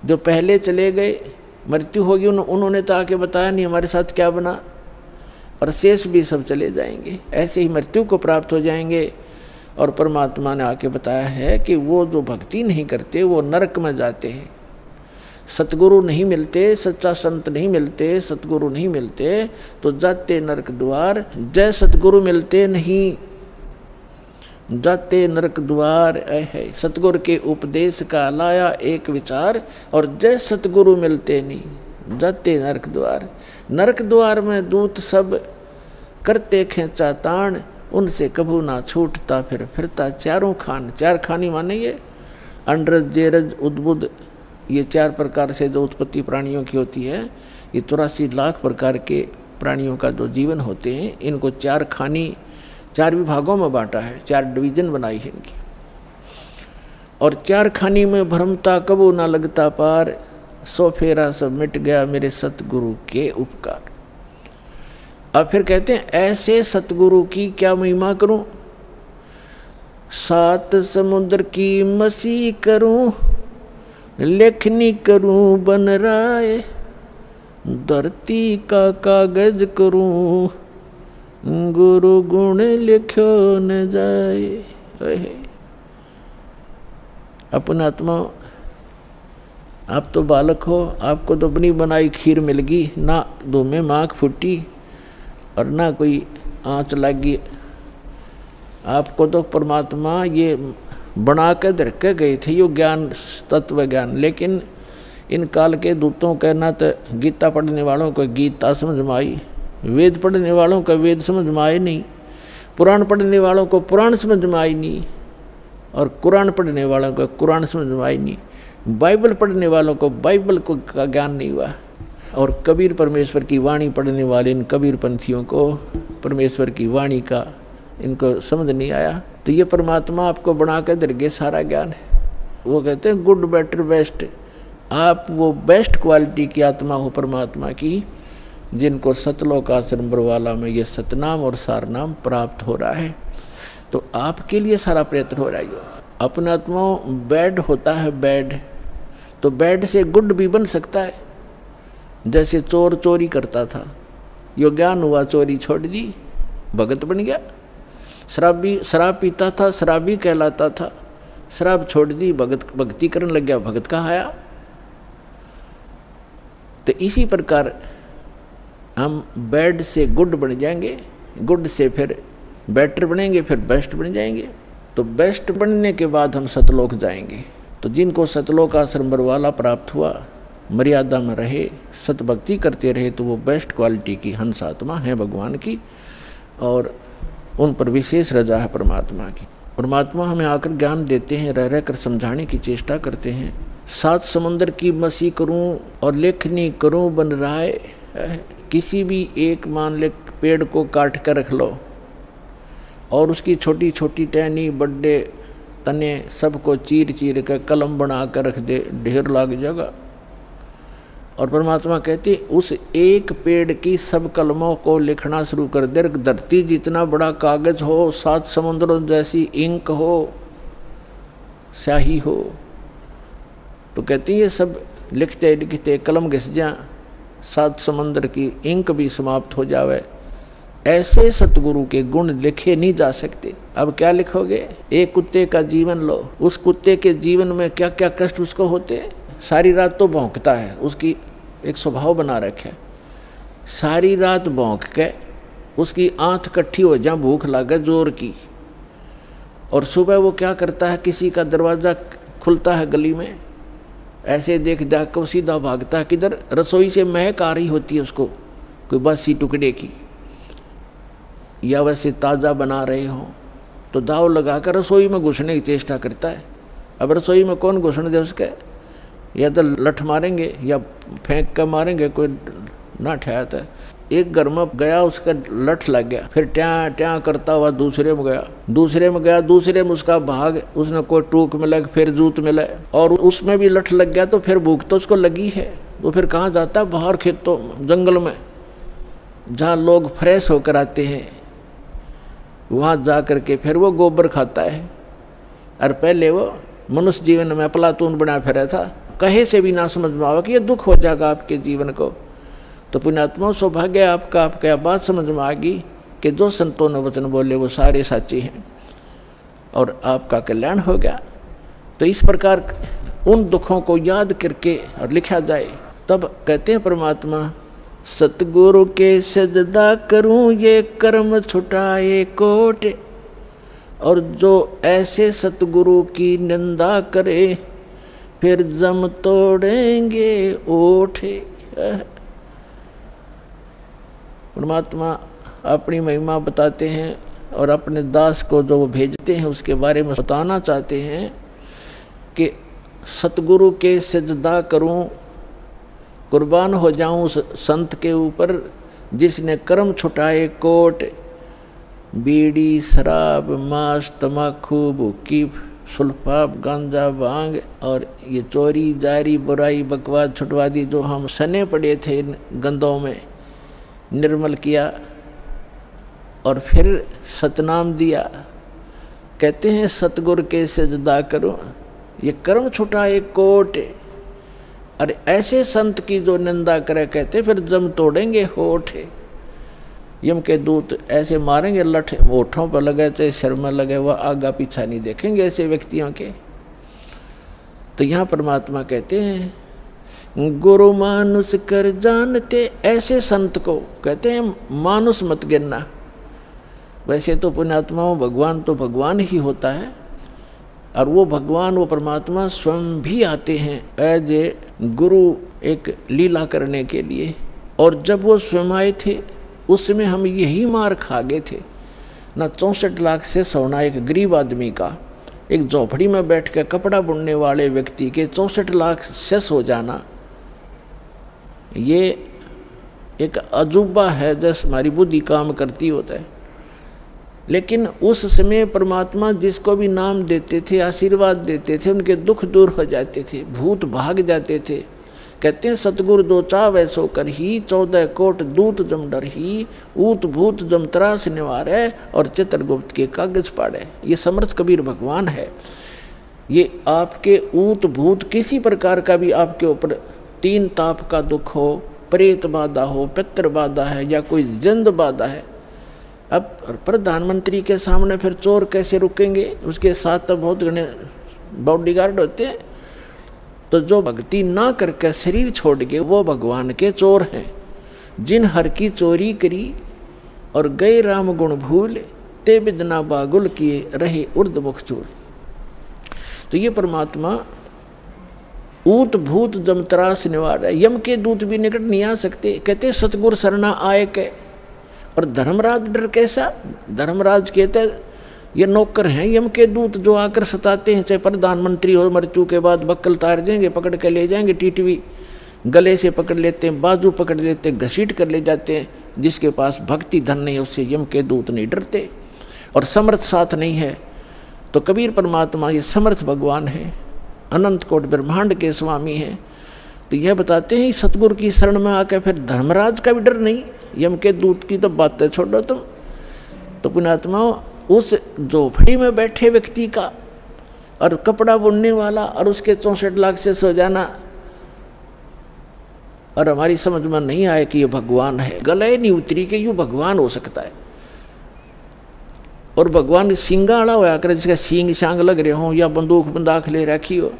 जो पहले चले गए, मृत्यु होगी, उन्होंने तो आके बताया नहीं हमारे साथ क्या बना, और शेष भी सब चले जाएंगे, ऐसे ही मृत्यु को प्राप्त हो जाएंगे। और परमात्मा ने आके बताया है कि वो जो भक्ति नहीं करते वो नरक में जाते हैं, सतगुरु नहीं मिलते, सच्चा संत नहीं मिलते, सतगुरु नहीं मिलते तो जाते नरक द्वार, जय सतगुरु मिलते नहीं जाते नरक द्वार। है सतगुरु के उपदेश का लाया एक विचार, और जय सतगुरु मिलते नहीं जाते नरक द्वार। नरक द्वार में दूत सब करते खेचा ताण, उनसे कभू ना छूटता फिर फिरता चारों खान। चार खानी माने ये अंडरज, जेरज, उद्बुद, ये चार प्रकार से जो उत्पत्ति प्राणियों की होती है, ये 84 लाख प्रकार के प्राणियों का जो जीवन होते हैं, इनको चार खानी, चार विभागों में बांटा है, चार डिवीजन बनाई है इनकी। और चार खानी में भ्रमता कबू ना लगता पार, सो फेरा सब मिट गया मेरे सतगुरु के उपकार। अब फिर कहते हैं ऐसे सतगुरु की क्या महिमा करूं, सात समुद्र की मसी करूं, लेखनी करूं बन राय, धरती का कागज करूं, गुरु गुण लिखो न जाए। अपना आत्मा, आप तो बालक हो, आपको तो अपनी बनाई खीर मिल गई, ना दो में माख फूटी और ना कोई आँच लगी, आपको तो परमात्मा ये बना के धर के गए थे, यो ज्ञान, तत्व ज्ञान। लेकिन इन काल के दूतों के ना तो गीता पढ़ने वालों को गीता समझ में आई, वेद पढ़ने वालों का वेद समझ में आए नहीं, पुराण पढ़ने वालों को पुराण समझ में आई नहीं, और कुरान पढ़ने वालों को कुरान समझ में आई नहीं, बाइबल पढ़ने वालों को बाइबल को का ज्ञान नहीं हुआ, और कबीर परमेश्वर की वाणी पढ़ने वाले इन कबीर पंथियों को परमेश्वर की वाणी का इनको समझ नहीं आया। तो ये परमात्मा आपको बना कर दे गए सारा ज्ञान है। वो कहते हैं गुड बेटर बेस्ट, आप वो बेस्ट क्वालिटी की आत्मा हो परमात्मा की, जिनको सतलोक आश्रम बरवाला में ये सतनाम और सारनाम प्राप्त हो रहा है। तो आपके लिए सारा प्रयत्न हो रहा है। अपना आत्मा बैड होता है, बैड तो बैड से गुड भी बन सकता है। जैसे चोर चोरी करता था, यो ज्ञान हुआ, चोरी छोड़ दी, भगत बन गया। शराबी शराब पीता था, शराबी कहलाता था, शराब छोड़ दी, भक्ति करने लग गया, भगत कहाया। तो इसी प्रकार हम बैड से गुड बन जाएंगे, गुड से फिर बेटर बनेंगे, फिर बेस्ट बन जाएंगे। तो बेस्ट बनने के बाद हम सतलोक जाएंगे। तो जिनको सतलोक आश्रम बरवाला प्राप्त हुआ, मर्यादा में रहे, सतभक्ति करते रहे, तो वो बेस्ट क्वालिटी की हंस आत्मा है भगवान की, और उन पर विशेष रजा है परमात्मा की। परमात्मा हमें आकर ज्ञान देते हैं, रह रह कर समझाने की चेष्टा करते हैं। सात समंदर की मसी करूं और लेखनी करूं बन राय। किसी भी एक मान ले पेड़ को काट कर रख लो और उसकी छोटी छोटी टहनी, बड़े तने सबको चीर चीर कर कलम बना कर रख दे, ढेर लग जाएगा। और परमात्मा कहती उस एक पेड़ की सब कलमों को लिखना शुरू कर दे। धरती जितना बड़ा कागज हो, सात समुद्रों जैसी इंक हो, स्याही हो, तो कहती ये सब लिखते लिखते कलम घिस जा, सात समंदर की इंक भी समाप्त हो जावे। ऐसे सतगुरु के गुण लिखे नहीं जा सकते। अब क्या लिखोगे? एक कुत्ते का जीवन लो, उस कुत्ते के जीवन में क्या क्या कष्ट उसको होते। सारी रात तो भौंकता है, उसकी एक स्वभाव बना रखे, सारी रात भौंक के उसकी आंख इकट्ठी हो जा, भूख लगे जोर की, और सुबह वो क्या करता है, किसी का दरवाज़ा खुलता है गली में, ऐसे देख देख कर सीधा भागता है किधर, रसोई से महक आ रही होती है उसको, कोई बासी टुकड़े की, या वैसे ताज़ा बना रहे हो, तो दाव लगाकर रसोई में घुसने की चेष्टा करता है। अब रसोई में कौन घुसने दे उसके, या तो लठ मारेंगे या फेंक कर मारेंगे, कोई ना ठहरता है। एक घर में गया, उसका लठ लग गया, फिर ट्या ट्या करता हुआ दूसरे में गया, दूसरे में गया, दूसरे में उसका भाग, उसने कोई टूक मिला, फिर जूत मिला, और उसमें भी लठ लग गया, तो फिर भूख तो उसको लगी है, तो फिर कहाँ जाता है, बाहर खेतों जंगल में जहाँ लोग फ्रेश होकर आते हैं, वहाँ जा कर के फिर वो गोबर खाता है। और पहले वो मनुष्य जीवन में प्लातून बना फिरा था, कहे से भी ना समझ में आवे कि ये दुख हो जाएगा आपके जीवन को, तो पुण्यात्मा सौभाग्य आपका, आपका बात समझ में आ गई कि जो संतों ने वचन बोले वो सारे साचे हैं और आपका कल्याण हो गया। तो इस प्रकार उन दुखों को याद करके और लिखा जाए। तब कहते हैं परमात्मा, सतगुरु के सजदा करूं ये कर्म छुटाए कोट, और जो ऐसे सतगुरु की निंदा करे फिर जम तोड़ेंगे ओठे। परमात्मा अपनी महिमा बताते हैं और अपने दास को जो वो भेजते हैं उसके बारे में बताना चाहते हैं कि सतगुरु के सजदा करूं, कुर्बान हो जाऊं उस संत के ऊपर जिसने कर्म छुटाए कोट, बीड़ी शराब मांस तम्बाकू भूकी सुल्फा गांजा भांग और ये चोरी जारी बुराई बकवास छुटवा दी, जो हम सने पड़े थे गंदों में, निर्मल किया और फिर सतनाम दिया। कहते हैं सतगुरु के सजदा करो, ये कर्म छुटाए कोट, अरे ऐसे संत की जो निंदा करे कहते फिर जम तोड़ेंगे होठ। यम के दूत ऐसे मारेंगे लठ, होठों पर लगे चाहे सिर में लगे, वह आगा पीछा नहीं देखेंगे ऐसे व्यक्तियों के। तो यहाँ परमात्मा कहते हैं गुरु मानुष कर जानते, ऐसे संत को कहते हैं मानुष मत गिनना। वैसे तो पुण्यात्माओं भगवान तो भगवान ही होता है और वो भगवान वो परमात्मा स्वयं भी आते हैं एज ए गुरु एक लीला करने के लिए। और जब वो स्वयं आए थे उस समय हम यही मार खा गए थे ना। 64 लाख से सोना एक गरीब आदमी का, एक झोपड़ी में बैठ के कपड़ा बुनने वाले व्यक्ति के 64 लाख सेस हो जाना, ये एक अजूबा है जैसे हमारी बुद्धि काम करती होता है। लेकिन उस समय परमात्मा जिसको भी नाम देते थे, आशीर्वाद देते थे, उनके दुख दूर हो जाते थे, भूत भाग जाते थे। कहते हैं सतगुरु दो चाव सो कर ही, 14 कोट दूत जम डर ही, ऊत भूत जम त्रास निवारे और चित्रगुप्त के कागज पाड़े। ये समर्थ कबीर भगवान है। ये आपके ऊत भूत किसी प्रकार का भी आपके ऊपर 3 ताप का दुख हो, प्रेत बाधा हो, पितृ बाधा है या कोई जिंद बाधा है, अब प्रधानमंत्री के सामने फिर चोर कैसे रुकेंगे? उसके साथ तो बहुत घने बॉडीगार्ड होते हैं। तो जो भक्ति ना करके शरीर छोड़ के वो भगवान के चोर हैं। जिन हर की चोरी करी और गए राम गुण भूल, ते बिदना बागुल किए रहे उर्द मुख चूर। तो ये परमात्मा ऊत भूत जमतरास निवार है। यम के दूत भी निकट नहीं आ सकते। कहते सतगुर सरना आए के। और धर्मराज डर कैसा? धर्मराज कहते ये नौकर हैं यम के दूत जो आकर सताते हैं, चाहे प्रधानमंत्री हो, मृत्यु के बाद बक्कल तार देंगे, पकड़ के ले जाएंगे, टीटवी गले से पकड़ लेते हैं, बाजू पकड़ लेते हैं, घसीट कर ले जाते हैं। जिसके पास भक्ति धन नहीं है उससे यम के दूत नहीं डरते। और समर्थ साथ नहीं है तो कबीर परमात्मा ये समर्थ भगवान है, अनंत कोट ब्रह्मांड के स्वामी हैं। तो यह बताते हैं सतगुरु की शरण में आकर फिर धर्मराज का भी डर नहीं, यम के दूत की तो बातें छोड़ो तुम। तो पुण्यात्मा उस झोपड़ी में बैठे व्यक्ति का और कपड़ा बुनने वाला और उसके 64 लाख से सो जाना, और हमारी समझ में नहीं आया कि ये भगवान है। गले नहीं उतरी कि यूँ भगवान हो सकता है। और भगवान सिंगाड़ा होया करे, जिसका सींग शांग लग रहे हों या बंदूक बंदाख ले रखी हो।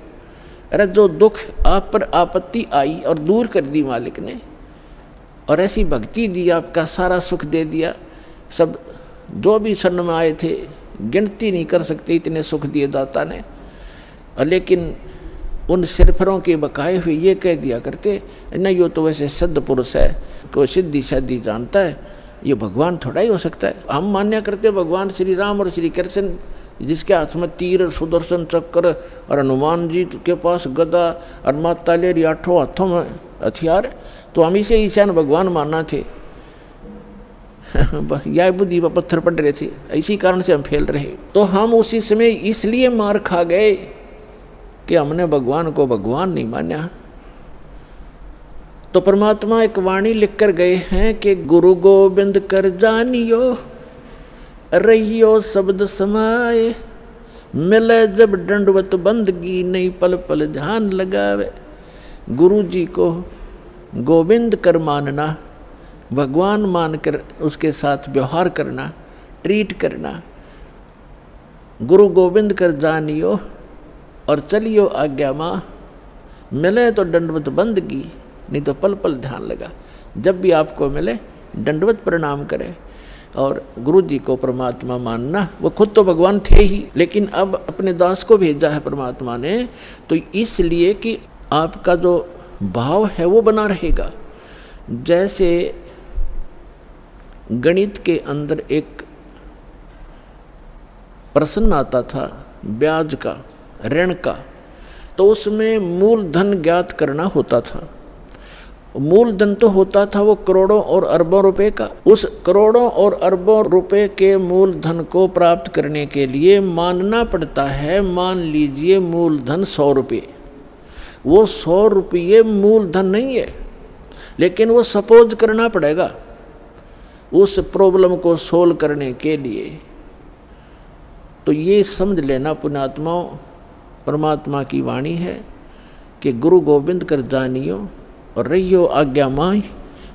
अरे जो दुख आप पर आपत्ति आई और दूर कर दी मालिक ने, और ऐसी भक्ति दी, आपका सारा सुख दे दिया। सब जो भी शरण में आए थे गिनती नहीं कर सकते इतने सुख दिए दाता ने। और लेकिन उन सिरफरों के बकाए हुए ये कह दिया करते नहीं, यो तो वैसे सिद्ध पुरुष है, कोई सिद्धि शादी जानता है, ये भगवान थोड़ा ही हो सकता है। हम मान्य करते भगवान श्री राम और श्री कृष्ण, जिसके हाथ में तीर सुदर्शन चक्र और हनुमान जी के पास गदा और माता ले 8 हाथों में हथियार, तो हम इसे ईशान भगवान मानना थे। या बुद्धि पर पत्थर पड़ रहे थे, इसी कारण से हम फेल रहे। तो हम उसी समय इसलिए मार खा गए कि हमने भगवान को भगवान नहीं माना। तो परमात्मा एक वाणी लिख कर गए हैं कि गुरु गोविंद कर जानियो, रहियो शब्द समाए, मिले जब दंडवत बंदगी, नहीं पल पल ध्यान लगावे। गुरु जी को गोविंद कर मानना, भगवान मानकर उसके साथ व्यवहार करना, ट्रीट करना। गुरु गोविंद कर जानियो और चलियो आज्ञा माँ, मिले तो दंडवत बंदगी, नहीं तो पल पल ध्यान लगा। जब भी आपको मिले दंडवत प्रणाम करें और गुरु जी को परमात्मा मानना। वो खुद तो भगवान थे ही, लेकिन अब अपने दास को भेजा है परमात्मा ने, तो इसलिए कि आपका जो भाव है वो बना रहेगा। जैसे गणित के अंदर एक प्रश्न आता था ब्याज का, ऋण का, तो उसमें मूलधन ज्ञात करना होता था। मूलधन तो होता था वो करोड़ों और अरबों रुपए का। उस करोड़ों और अरबों रुपए के मूलधन को प्राप्त करने के लिए मानना पड़ता है, मान लीजिए मूलधन 100 रुपये। वो 100 रुपये मूलधन नहीं है, लेकिन वो सपोज करना पड़ेगा उस प्रॉब्लम को सोल्व करने के लिए। तो ये समझ लेना पुण्यात्माओं, परमात्मा की वाणी है कि गुरु गोविंद कर जानियो और रहियो आज्ञा माई,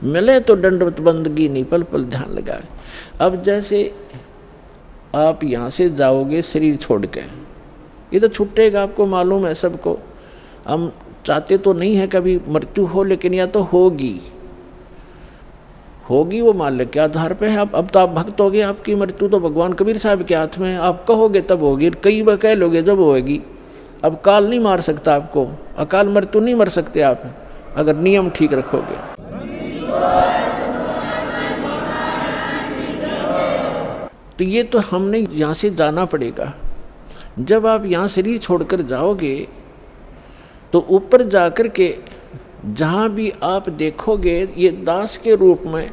मिले तो दंडवत बंदगी, नहीं पल पल ध्यान लगाए। अब जैसे आप यहाँ से जाओगे शरीर छोड़ के, ये तो छूटेगा, आपको मालूम है सबको। हम चाहते तो नहीं है कभी मृत्यु हो, लेकिन या तो होगी वो माल्य के आधार पे है। अब तो आप भक्त हो गए, आपकी मृत्यु तो भगवान कबीर साहब के हाथ में है। आप कहोगे तब होगी, कई बार कह लोगे जब होगी। अब काल नहीं मार सकता आपको, अकाल मृत्यु नहीं मर सकते आप, अगर नियम ठीक रखोगे। तो ये तो हमने यहाँ से जाना पड़ेगा। जब आप यहाँ शरीर छोड़कर जाओगे तो ऊपर जाकर के जहाँ भी आप देखोगे ये दास के रूप में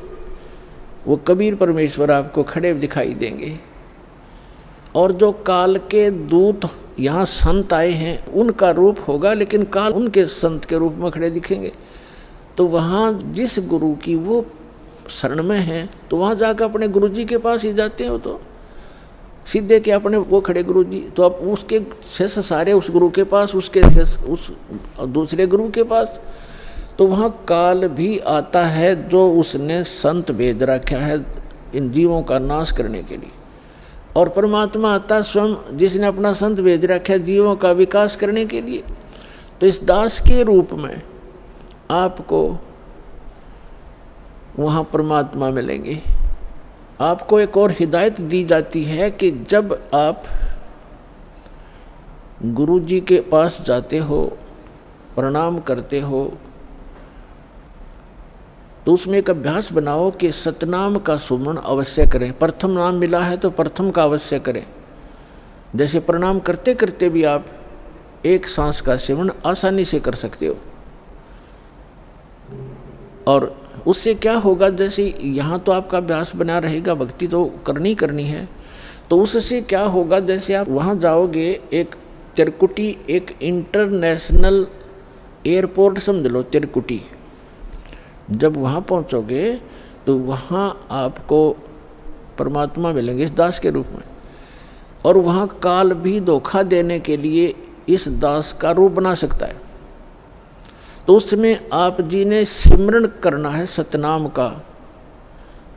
वो कबीर परमेश्वर आपको खड़े दिखाई देंगे। और जो काल के दूत यहाँ संत आए हैं उनका रूप होगा, लेकिन काल उनके संत के रूप में खड़े दिखेंगे। तो वहाँ जिस गुरु की वो शरण में है, तो वहाँ जाकर अपने गुरु जी के पास ही जाते हैं। वो तो सीधे के अपने वो खड़े गुरु जी, तो अब उसके शेष सारे उस गुरु के पास, उसके शेष उस दूसरे गुरु के पास। तो वहाँ काल भी आता है जो उसने संत भेज रखा है इन जीवों का नाश करने के लिए, और परमात्मा आता स्वयं जिसने अपना संत भेज रखा है जीवों का विकास करने के लिए। तो इस दास के रूप में आपको वहाँ परमात्मा मिलेंगे। आपको एक और हिदायत दी जाती है कि जब आप गुरु जी के पास जाते हो, प्रणाम करते हो, तो उसमें एक अभ्यास बनाओ कि सतनाम का सुमरण अवश्य करें। प्रथम नाम मिला है तो प्रथम का अवश्य करें। जैसे प्रणाम करते करते भी आप एक सांस का सेवन आसानी से कर सकते हो। और उससे क्या होगा, जैसे यहाँ तो आपका अभ्यास बना रहेगा, भक्ति तो करनी है, तो उससे क्या होगा, जैसे आप वहाँ जाओगे, एक तिरकुटी, एक इंटरनेशनल एयरपोर्ट समझ लो तिरकुटी। जब वहाँ पहुँचोगे तो वहाँ आपको परमात्मा मिलेंगे इस दास के रूप में, और वहाँ काल भी धोखा देने के लिए इस दास का रूप बना सकता है। तो उसमें आप जी ने सिमरण करना है सतनाम का,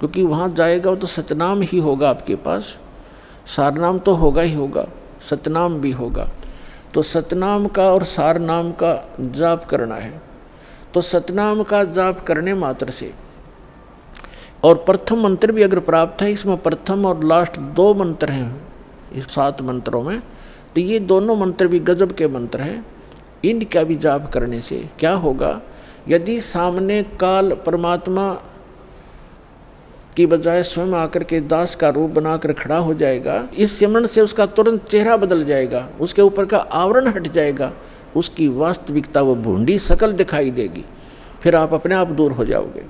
क्योंकि वहाँ जाएगा तो सतनाम ही होगा आपके पास, सारनाम तो होगा ही होगा, सतनाम भी होगा। तो सतनाम का और सारनाम का जाप करना है। तो सतनाम का जाप करने मात्र से, और प्रथम मंत्र भी अगर प्राप्त है, इसमें प्रथम और लास्ट 2 मंत्र हैं इस 7 मंत्रों में, तो ये दोनों मंत्र भी गजब के मंत्र हैं। इनका भी जाप करने से क्या होगा, यदि सामने काल परमात्मा की बजाय स्वयं आकर के दास का रूप बनाकर खड़ा हो जाएगा, इस सिमरण से उसका तुरंत चेहरा बदल जाएगा, उसके ऊपर का आवरण हट जाएगा, उसकी वास्तविकता वो भूंडी शकल दिखाई देगी। फिर आप अपने आप दूर हो जाओगे,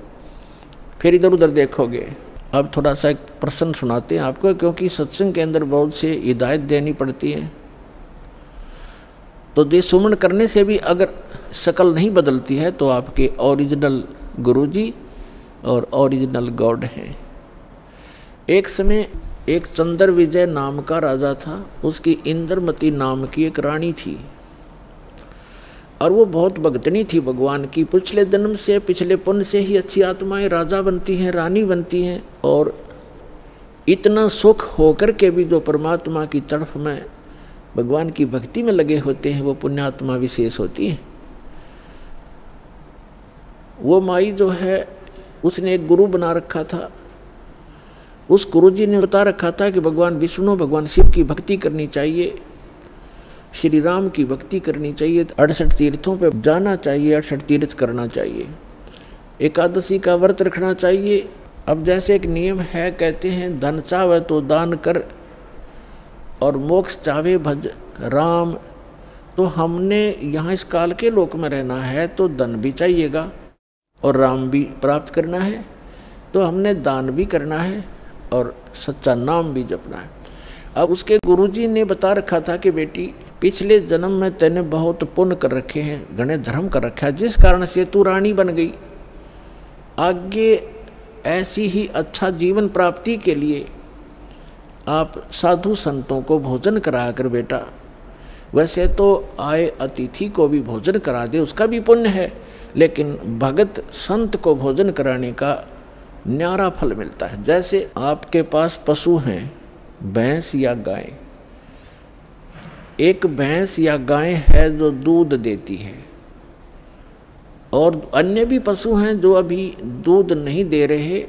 फिर इधर उधर देखोगे। अब थोड़ा सा एक प्रश्न सुनाते हैं आपको, क्योंकि सत्संग के अंदर बहुत से हिदायत देनी पड़ती है। तो ये सुमरण करने से भी अगर शकल नहीं बदलती है तो आपके ओरिजिनल गुरुजी और ओरिजिनल गॉड हैं। एक समय एक चंद्र विजय नाम का राजा था, उसकी इंद्रमती नाम की एक रानी थी। और वो बहुत भगतनी थी भगवान की। पिछले जन्म से, पिछले पुण्य से ही अच्छी आत्माएं राजा बनती हैं, रानी बनती हैं। और इतना सुख होकर के भी जो परमात्मा की तरफ में, भगवान की भक्ति में लगे होते हैं, वो पुण्यात्मा विशेष होती हैं। वो माई जो है, उसने एक गुरु बना रखा था। उस गुरु जी ने बता रखा था कि भगवान विष्णु, भगवान शिव की भक्ति करनी चाहिए, श्री राम की भक्ति करनी चाहिए, 68 तीर्थों पे जाना चाहिए, 68 तीर्थ करना चाहिए, एकादशी का व्रत रखना चाहिए। अब जैसे एक नियम है, कहते हैं धन चाहे तो दान कर और मोक्ष चाहे भज राम। तो हमने यहाँ इस काल के लोक में रहना है तो धन भी चाहिएगा और राम भी प्राप्त करना है, तो हमने दान भी करना है और सच्चा नाम भी जपना है। अब उसके गुरुजी ने बता रखा था कि बेटी, पिछले जन्म में तैने बहुत पुण्य कर रखे हैं, घने धर्म कर रखा है, जिस कारण से तू रानी बन गई। आगे ऐसी ही अच्छा जीवन प्राप्ति के लिए आप साधु संतों को भोजन करा कर बेटा, वैसे तो आए अतिथि को भी भोजन करा दे, उसका भी पुण्य है, लेकिन भगत संत को भोजन कराने का न्यारा फल मिलता है। जैसे आपके पास पशु हैं, भैंस या गाय। एक भैंस या गाय है जो दूध देती है, और अन्य भी पशु हैं जो अभी दूध नहीं दे रहे,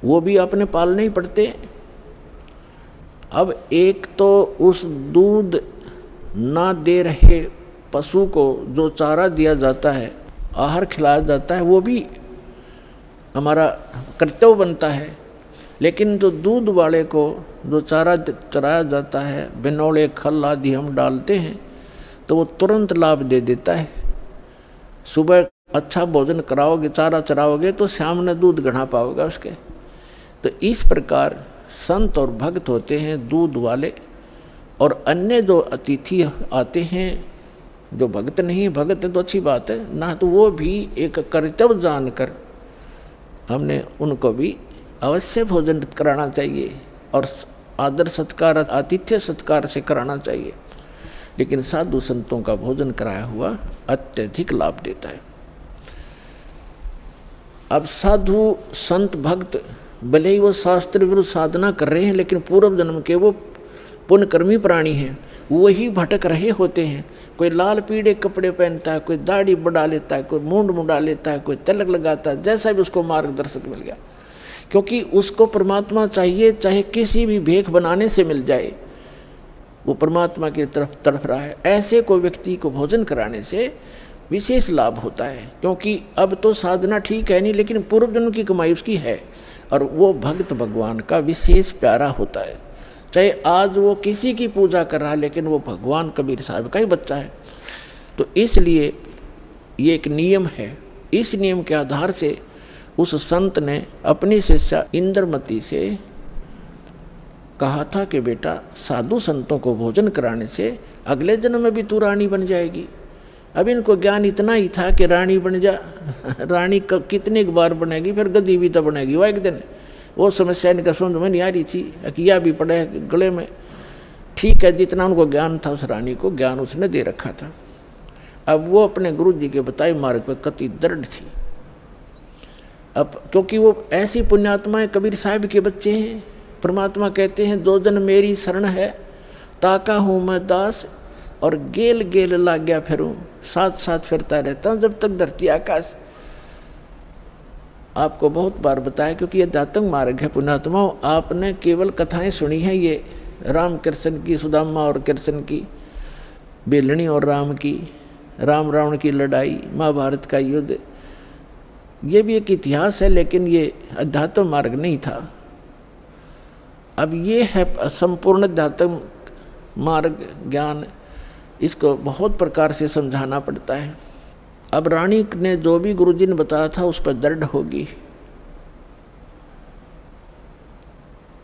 वो भी अपने पालने ही पड़ते। अब एक तो उस दूध ना दे रहे पशु को जो चारा दिया जाता है, आहार खिलाया जाता है, वो भी हमारा कर्तव्य बनता है। लेकिन जो दूध वाले को जो चारा चराया जाता है, बिनौले खल आदि हम डालते हैं, तो वो तुरंत लाभ दे देता है। सुबह अच्छा भोजन कराओगे, चारा चराओगे, तो शाम में दूध घना पाओगे उसके। तो इस प्रकार संत और भक्त होते हैं दूध वाले, और अन्य जो अतिथि आते हैं जो भक्त नहीं, भक्त है तो अच्छी बात है ना, तो वो भी एक कर्तव्य जानकर हमने उनको भी अवश्य भोजन कराना चाहिए और आदर सत्कार, आतिथ्य सत्कार से कराना चाहिए। लेकिन साधु संतों का भोजन कराया हुआ अत्यधिक लाभ देता है। अब साधु संत भक्त भले ही वो शास्त्र विरुद्ध साधना कर रहे हैं, लेकिन पूर्व जन्म के वो पुण्यकर्मी प्राणी हैं, वही भटक रहे होते हैं। कोई लाल पीले कपड़े पहनता है, कोई दाढ़ी बढ़ा लेता है, कोई मूंड मुंडा लेता है, कोई तिलक लगाता है, जैसा भी उसको मार्गदर्शक मिल गया, क्योंकि उसको परमात्मा चाहिए, चाहे किसी भी भेख बनाने से मिल जाए, वो परमात्मा की तरफ तड़फ रहा है। ऐसे को व्यक्ति को भोजन कराने से विशेष लाभ होता है, क्योंकि अब तो साधना ठीक है नहीं, लेकिन पूर्व जन्म की कमाई उसकी है, और वो भक्त भगवान का विशेष प्यारा होता है। चाहे आज वो किसी की पूजा कर रहा है, लेकिन वो भगवान कबीर साहब का ही बच्चा है। तो इसलिए ये एक नियम है। इस नियम के आधार से उस संत ने अपनी शिष्या इंद्रमती से कहा था कि बेटा, साधु संतों को भोजन कराने से अगले जन्म में भी तू रानी बन जाएगी। अब इनको ज्ञान इतना ही था कि रानी बन जा, रानी कितनी बार बनेगी, फिर गद्दी भी तो बनेगी वो एक दिन। वो समस्या इनका समझ में नहीं आ रही थी। अकिया भी पड़े गले में, ठीक है, जितना उनको ज्ञान था उस रानी को ज्ञान उसने दे रखा था। अब वो अपने गुरु जी के बताए मार्ग पर कति दृढ़ थी। अब क्योंकि वो ऐसी पुण्यात्माएं कबीर साहब के बच्चे हैं। परमात्मा कहते हैं, दो जन मेरी शरण है, ताका हूँ मैं दास, और गेल गेल ला गया फिरूँ, साथ साथ फिरता रहता हूँ जब तक धरती आकाश। आपको बहुत बार बताया, क्योंकि ये दातंग मार्ग है पुण्यात्माओं। आपने केवल कथाएं सुनी हैं, ये राम कृष्ण की, सुदामा और कृष्ण की, बेलनी और राम की, राम रावण की लड़ाई, महाभारत का युद्ध, ये भी एक इतिहास है, लेकिन ये अध्यात्म मार्ग नहीं था। अब ये है संपूर्ण अध्यात्म मार्ग ज्ञान, इसको बहुत प्रकार से समझाना पड़ता है। अब रानी ने जो भी गुरुजी ने बताया था उस पर दृढ़ होगी,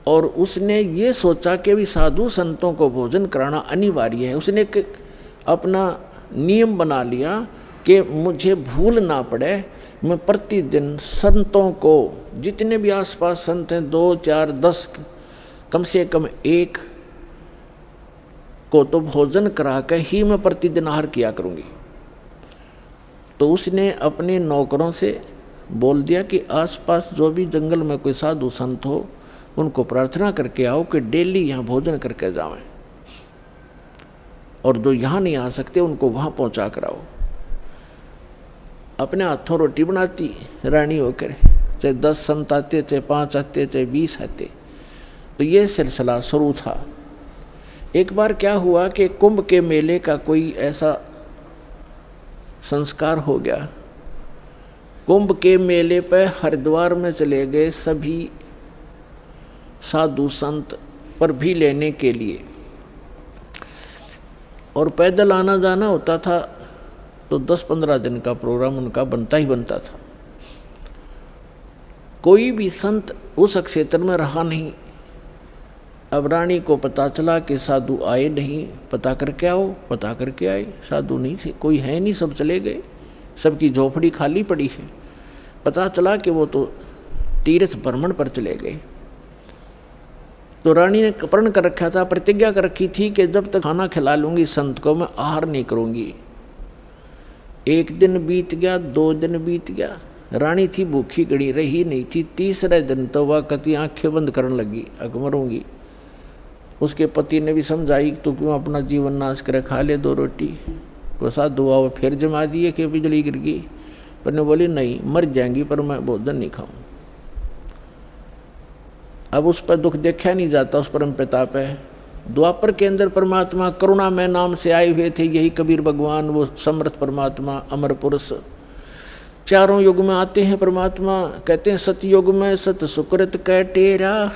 और उसने ये सोचा कि भी साधु संतों को भोजन कराना अनिवार्य है। उसने एक अपना नियम बना लिया कि मुझे भूल ना पड़े, मैं प्रतिदिन संतों को, जितने भी आसपास संत हैं, 2, 4, 10, कम से कम एक को तो भोजन करा के ही मैं प्रतिदिन आहार किया करूँगी। तो उसने अपने नौकरों से बोल दिया कि आसपास जो भी जंगल में कोई साधु संत हो उनको प्रार्थना करके आओ कि डेली यहाँ भोजन करके जावें, और जो यहाँ नहीं आ सकते उनको वहाँ पहुँचा कर आओ। अपने हाथों रोटी बनाती रानी होकर, चाहे 10 संत आते, चाहे 5 आते, चाहे 20 आते। तो ये सिलसिला शुरू था। एक बार क्या हुआ कि कुंभ के मेले का कोई ऐसा संस्कार हो गया। कुंभ के मेले पर हरिद्वार में चले गए सभी साधु संत पर भी लेने के लिए, और पैदल आना जाना होता था तो 10-15 दिन का प्रोग्राम उनका बनता ही बनता था। कोई भी संत उस क्षेत्र में रहा नहीं। अब रानी को पता चला कि साधु आए नहीं, पता करके आओ। पता करके आए, साधु नहीं थे, कोई है नहीं, सब चले गए, सबकी झोपड़ी खाली पड़ी है। पता चला कि वो तो तीर्थ भ्रमण पर चले गए। तो रानी ने प्रण कर रखा था, प्रतिज्ञा कर रखी थी कि जब तक खाना खिला लूँगी संत को मैं आहार नहीं करूँगी। 1 दिन बीत गया, 2 दिन बीत गया, रानी थी भूखी गड़ी रही नहीं थी। तीसरे दिन तो वह कति आँखें बंद करने लगी, मरूंगी। उसके पति ने भी समझाई तो क्यों अपना जीवन नाश करे, खा ले 2 रोटी। वो साधु हुआ, वो फिर जमा दिए कि बिजली गिर गई, पर ने बोली नहीं मर जाएंगी पर मैं भोजन नहीं खाऊं। अब उस पर दुख देखा नहीं जाता, उस परम पिता पे। द्वापर के अंदर परमात्मा करुणा में नाम से आए हुए थे, यही कबीर भगवान, वो समर्थ परमात्मा, अमर पुरुष। चारों युग में आते हैं परमात्मा। कहते हैं सतयुग में सत सुकृत कह टेरा,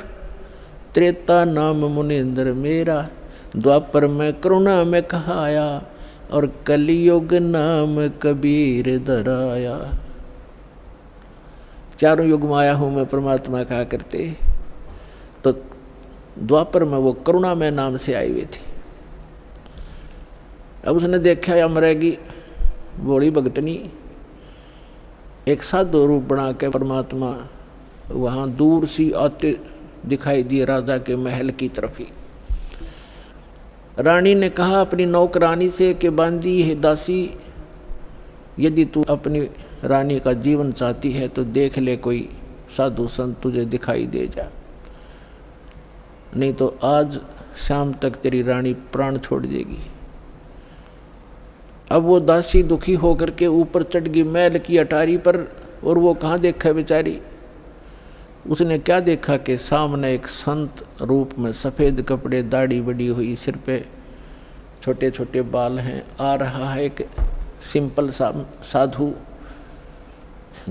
त्रेता नाम मुनिंद्र मेरा, द्वापर में करुणा में कहाया, और कलियुग नाम कबीर धराया। चारों युग में आया हूँ मैं परमात्मा कहा करते। तो द्वापर में वो करुणा में नाम से आए हुए थे। अब उसने देखा या मरेगी बोली भगतनी, एक साधु रूप बना के परमात्मा वहाँ दूर सी आते दिखाई दिए राजा के महल की तरफ ही। रानी ने कहा अपनी नौकरानी से कि बांदी है दासी, यदि तू अपनी रानी का जीवन चाहती है तो देख ले कोई साधु संत तुझे दिखाई दे जा, नहीं तो आज शाम तक तेरी रानी प्राण छोड़ देगी। अब वो दासी दुखी होकर के ऊपर चढ़ गई महल की अटारी पर, और वो कहाँ देखा बेचारी। उसने क्या देखा कि सामने एक संत रूप में, सफ़ेद कपड़े, दाढ़ी बड़ी हुई, सिर पे छोटे छोटे बाल हैं, आ रहा है एक सिंपल सा साधु,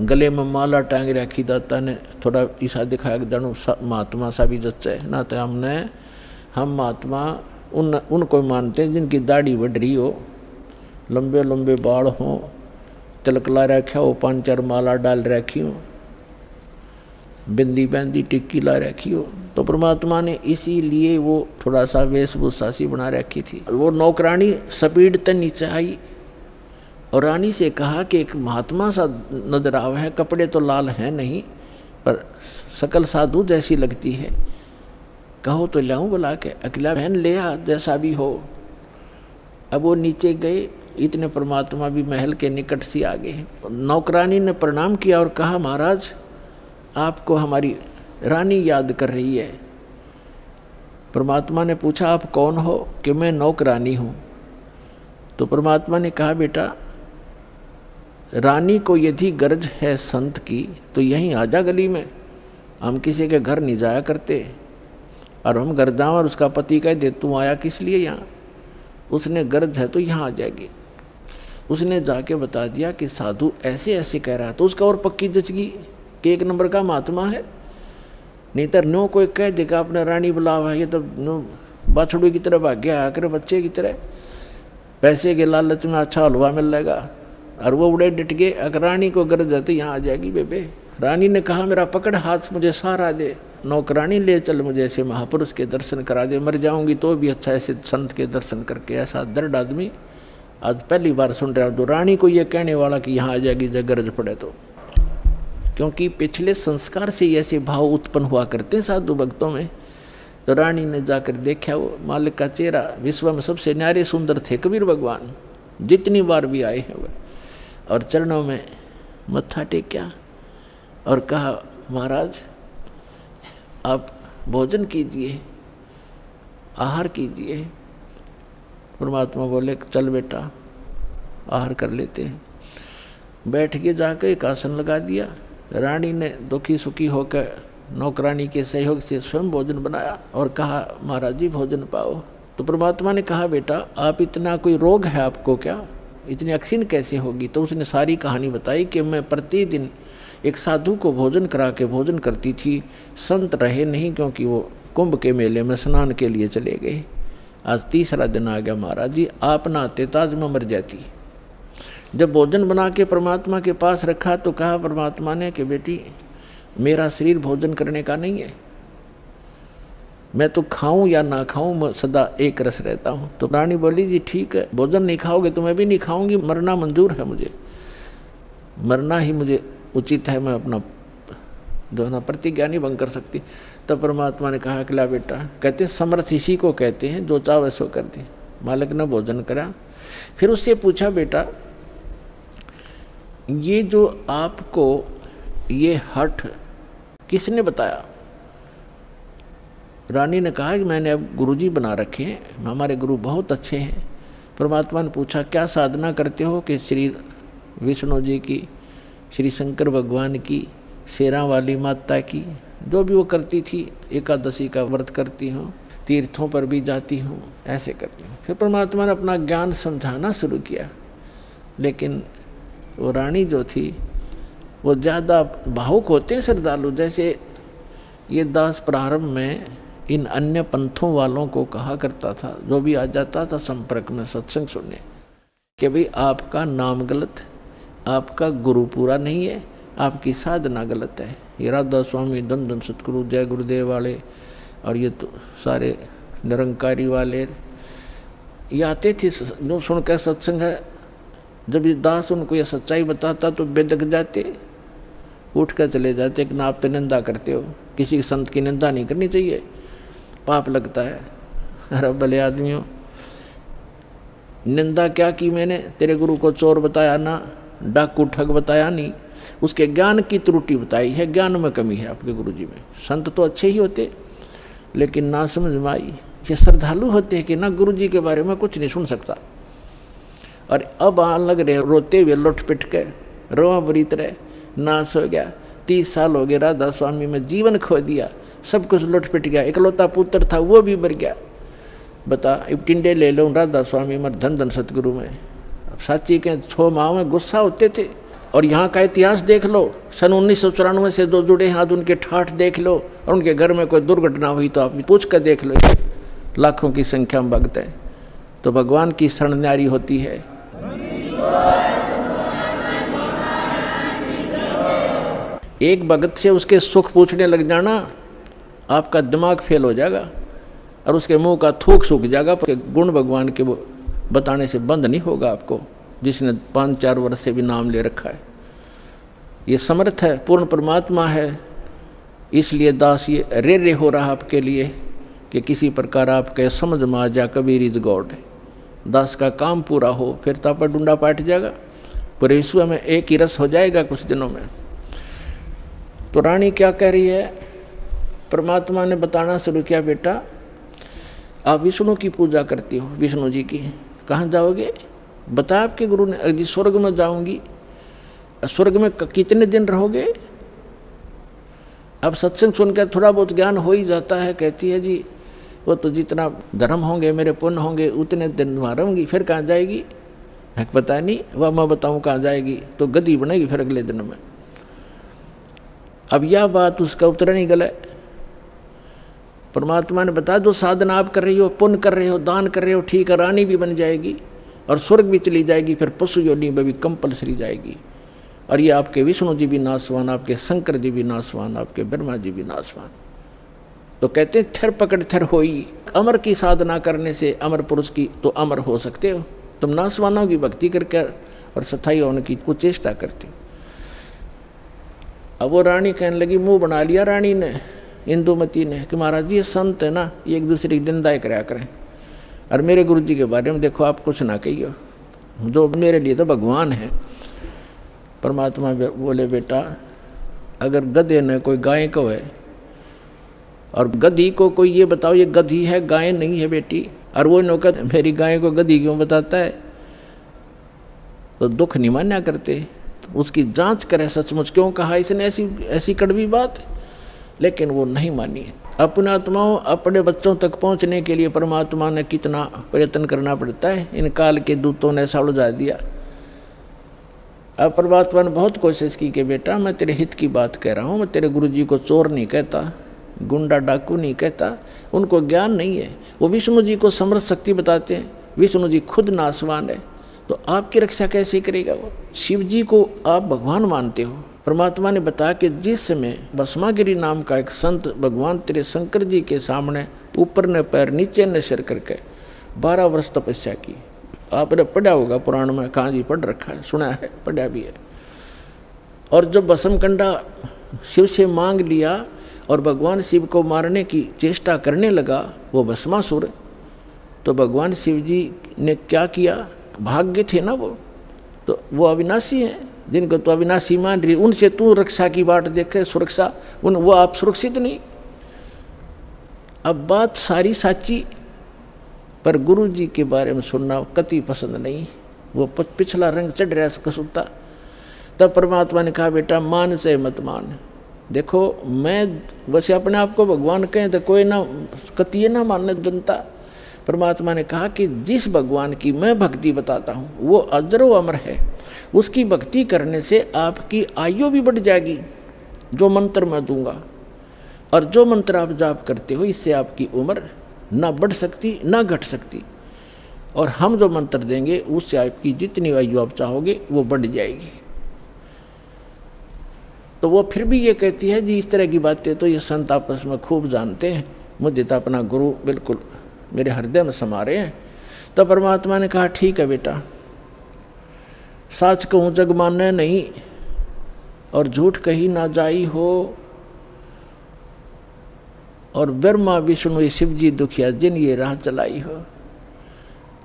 गले में माला टांग रखी। दाता ने थोड़ा ईसा दिखाया कि जानू महात्मा सा भी जच्चे ना, तो हम महात्मा उनको मानते हैं जिनकी दाढ़ी बढ़ रही हो, लंबे लंबे बाल हों, तिलक ला रखा हो, 5-4 माला डाल रखी हो, बिंदी बैंदी टिक्की ला रखी हो। तो परमात्मा ने इसीलिए वो थोड़ा सा वेशभूषा सी बना रखी थी। वो नौकरानी स्पीड तक नीचे आई और रानी से कहा कि एक महात्मा सा नजर आवा है, कपड़े तो लाल हैं नहीं पर शकल साधु जैसी लगती है, कहो तो लाऊं बुला के। अकेला बहन ले आ जैसा भी हो। अब वो नीचे गए, इतने परमात्मा भी महल के निकट से आ गए। नौकरानी ने प्रणाम किया और कहा महाराज आपको हमारी रानी याद कर रही है। परमात्मा ने पूछा आप कौन हो? कि मैं नौकरानी हूँ। तो परमात्मा ने कहा बेटा रानी को यदि गरज है संत की तो यहीं आ जा गली में, हम किसी के घर नहीं जाया करते, और हम घर जाऊँ और उसका पति कह दे तू आया किस लिए यहाँ, उसने गरज है तो यहाँ आ जाएगी। उसने जाके बता दिया कि साधु ऐसे ऐसे कह रहा है, तो उसका और पक्की जचगी कि 1 नंबर का महात्मा है। नहीं तो नो कोई कह देगा अपने रानी बुलावा है, ये तो नो बाछड़ू की तरह भाग गया आकर बच्चे की तरह, पैसे के लालच में अच्छा हलवा मिल जाएगा, और वो उड़े डट गए। अगर रानी को गरज है तो यहाँ आ जाएगी बेबे। रानी ने कहा मेरा पकड़ हाथ मुझे सहारा दे, नौकरानी ले चल मुझे ऐसे महापुरुष के दर्शन करा दे, मर जाऊंगी तो भी अच्छा ऐसे संत के दर्शन करके। ऐसा दर्द आदमी आज पहली बार सुन रहा हूँ। तो रानी को ये कहने वाला कि यहाँ आ जाएगी जब गरज पड़े तो, क्योंकि पिछले संस्कार से ऐसे भाव उत्पन्न हुआ करते हैं साधु भक्तों में तो रानी ने जाकर देखा वो मालिक का चेहरा विश्व में सबसे न्यारे सुंदर थे कबीर भगवान, जितनी बार भी आए हैं वह। और चरणों में मत्था टेका और कहा महाराज आप भोजन कीजिए, आहार कीजिए। परमात्मा बोले चल बेटा आहार कर लेते हैं। बैठ के जाकर एक आसन लगा दिया। रानी ने दुखी सुखी होकर नौकरानी के सहयोग से स्वयं भोजन बनाया और कहा महाराज जी भोजन पाओ। तो परमात्मा ने कहा बेटा आप इतना कोई रोग है आपको क्या, इतनी अक्सीन कैसे होगी। तो उसने सारी कहानी बताई कि मैं प्रतिदिन एक साधु को भोजन करा के भोजन करती थी, संत रहे नहीं क्योंकि वो कुंभ के मेले में स्नान के लिए चले गए। आज तीसरा दिन आ गया महाराज जी, आप ना आते ताज में मर जाती। जब भोजन बना के परमात्मा के पास रखा तो कहा परमात्मा ने कि बेटी मेरा शरीर भोजन करने का नहीं है, मैं तो खाऊं या ना खाऊं मैं सदा एक रस रहता हूं। तो रानी बोली जी ठीक है, भोजन नहीं खाओगे तो मैं भी नहीं खाऊंगी, मरना मंजूर है मुझे, मरना ही मुझे उचित है, मैं अपना जो है ना प्रतिज्ञा नहीं भंग कर सकती। तब परमात्मा ने कहा कि ला बेटा, कहते समर्थ इसी को कहते हैं जो चाहे सो कर दे। मालिक ने भोजन करा, फिर उससे पूछा बेटा ये जो आपको ये हठ किसने बताया। रानी ने कहा कि मैंने अब गुरुजी बना रखे हैं, हमारे गुरु बहुत अच्छे हैं। परमात्मा ने पूछा क्या साधना करते हो कि श्री विष्णु जी की, श्री शंकर भगवान की, शेरा वाली माता की, जो भी वो करती थी, एकादशी का व्रत करती हूँ, तीर्थों पर भी जाती हूँ, ऐसे करती हूँ। फिर परमात्मा ने अपना ज्ञान समझाना शुरू किया, लेकिन वो रानी जो थी वो ज़्यादा भावुक होते हैं श्रद्धालु। जैसे ये दास प्रारंभ में इन अन्य पंथों वालों को कहा करता था, जो भी आ जाता था संपर्क में सत्संग सुनने, कि भाई आपका नाम गलत, आपका गुरु पूरा नहीं है, आपकी साधना गलत है। ये राधा स्वामी, धन धन सतगुरु, जय गुरुदेव वाले और ये तो सारे निरंकारी वाले ये आते थे जो सुनकर सत्संग है। जब ये दास उनको ये सच्चाई बताता तो बेदक जाते, उठ कर चले जाते कि ना आप पे निंदा करते हो, किसी संत की निंदा नहीं करनी चाहिए, पाप लगता है। अरे भले आदमियों, निंदा क्या की मैंने, तेरे गुरु को चोर बताया ना, डाकू ठग बताया नहीं, उसके ज्ञान की त्रुटि बताई है, ज्ञान में कमी है आपके गुरुजी में। संत तो अच्छे ही होते लेकिन ना समझ में आई, ये श्रद्धालु होते हैं कि ना गुरुजी के बारे में कुछ नहीं सुन सकता। और अब आने लग रहे रोते हुए लुट पिट के, रोआ बरीत रहे, नाश हो गया, 30 साल हो गए राधा स्वामी में जीवन खो दिया, सब कुछ लुट पिट गया, इकलौता पुत्र था वो भी मर गया। बता अब टिंडे ले लो राधा स्वामी में, धन धन सतगुरु में। अब साची के 6 माह में गुस्सा होते थे। और यहाँ का इतिहास देख लो, सन 1994 से जो जुड़े हैं उनके ठाठ देख लो, और उनके घर में कोई दुर्घटना हुई तो आप पूछ कर देख लो, लाखों की संख्या में भक्त हैं। तो भगवान की शरण न्यारी होती है। एक भगत से उसके सुख पूछने लग जाना, आपका दिमाग फेल हो जाएगा और उसके मुंह का थूक सूख जाएगा, पर गुण भगवान के बताने से बंद नहीं होगा आपको, जिसने 5-4 वर्ष से भी नाम ले रखा है। ये समर्थ है, पूर्ण परमात्मा है, इसलिए दास ये रे हो रहा आपके लिए कि किसी प्रकार आपके समझ में आ जा कबीर इज गॉड। दास का काम पूरा हो, फिर तापा डूंडा पाट जाएगा, पूरे विश्व में एक ही रस हो जाएगा कुछ दिनों में। तो रानी क्या कह रही है, परमात्मा ने बताना शुरू किया, बेटा आप विष्णु की पूजा करती हो, विष्णु जी की, कहाँ जाओगे, बता आपके गुरु ने। जी स्वर्ग में जाऊंगी। स्वर्ग में कितने दिन रहोगे। अब सत्संग सुनकर थोड़ा बहुत ज्ञान हो ही जाता है। कहती है जी वो तो जितना धर्म होंगे मेरे पुण्य होंगे उतने दिन वहाँ रहूँगी, फिर कहाँ जाएगी है पता नहीं, वह मैं बताऊँ कहाँ जाएगी, तो गद्दी बनेगी फिर अगले दिन में। अब यह बात उसका उत्तर नहीं गला। परमात्मा ने बताया जो साधना आप कर रही हो, पुण्य कर रहे हो, दान कर रहे हो, ठीक है, रानी भी बन जाएगी और स्वर्ग भी चली जाएगी, फिर पशु योनि में भी कंपलसरी जाएगी। और ये आपके विष्णु जी भी नाशवान, आपके शंकर जी भी नाशवान, आपके ब्रह्मा जी भी नाशवान। तो कहते हैं थर पकड़ थर होई, अमर की साधना करने से अमर पुरुष की तो अमर हो सकते हो। तुम नाशवानों की भक्ति करके और सथाई होने की कुछ चेष्टा करती हो। अब वो रानी कहने लगी, मुंह बना लिया रानी ने, इंदुमती ने कि महाराज जी ये संत है ना, ये एक दूसरे की निंदा कराया करें, और मेरे गुरु जी के बारे में देखो आप कुछ ना कहिए, जो मेरे लिए तो भगवान है। परमात्मा बोले बेटा अगर गधे ने कोई गाय को है और गधी को कोई ये बताओ ये गधी है गाय नहीं है बेटी, और वो नौकर मेरी गाय को गधी क्यों बताता है, तो दुख नहीं मान्या करते, उसकी जांच करे सचमुच क्यों कहा इसने ऐसी कड़वी बात, लेकिन वो नहीं मानी। अपने आत्माओं अपने बच्चों तक पहुंचने के लिए परमात्मा ने कितना प्रयत्न करना पड़ता है, इन काल के दूतों ने ऐसा उलझा दिया। अब परमात्मा ने बहुत कोशिश की कि बेटा मैं तेरे हित की बात कह रहा हूँ, मैं तेरे गुरु जी को चोर नहीं कहता, गुंडा डाकू नहीं कहता, उनको ज्ञान नहीं है, वो विष्णु जी को समर्थ शक्ति बताते हैं, विष्णु जी खुद नासवान है, तो आपकी रक्षा कैसे करेगा वो। शिव जी को आप भगवान मानते हो, परमात्मा ने बताया कि जिस समय भस्मागिरी नाम का एक संत भगवान तेरे शंकर जी के सामने ऊपर ने पैर नीचे ने सिर करके 12 वर्ष तपस्या की, आपने पढ़ा होगा पुराण में, कहाँ जी पढ़ रखा है, सुना है, पढ़ा भी है। और जब भस्मकंडा शिव से मांग लिया और भगवान शिव को मारने की चेष्टा करने लगा वो भस्मासुर, तो भगवान शिव जी ने क्या किया, भाग्य थे ना वो, तो वो अविनाशी हैं, जिनको तो अविनाशी मान रही उनसे तू रक्षा की बाट देखे, सुरक्षा वो आप सुरक्षित नहीं। अब बात सारी साची, पर गुरु जी के बारे में सुनना कति पसंद नहीं, वो पिछला रंग चढ़ रहा कसूता। तब परमात्मा ने कहा बेटा मान से मत मान, देखो मैं वैसे अपने आप को भगवान कहें तो कोई ना कतिये ना मानने जनता। परमात्मा ने कहा कि जिस भगवान की मैं भक्ति बताता हूँ वो अजरो अमर है, उसकी भक्ति करने से आपकी आयु भी बढ़ जाएगी, जो मंत्र मैं दूंगा, और जो मंत्र आप जाप करते हो इससे आपकी उम्र ना बढ़ सकती ना घट सकती, और हम जो मंत्र देंगे उससे आपकी जितनी आयु आप चाहोगे वो बढ़ जाएगी। तो वो फिर भी ये कहती है जी इस तरह की बातें तो ये संत आपस में खूब जानते हैं, मुझे तो अपना गुरु बिल्कुल मेरे हृदय में समा रहे हैं। तो परमात्मा ने कहा ठीक है बेटा, साच कहूँ जग माने नहीं और झूठ कही ना जाई हो, और ब्रह्मा विष्णु शिव जी दुखिया जिन ये राह चलाई हो।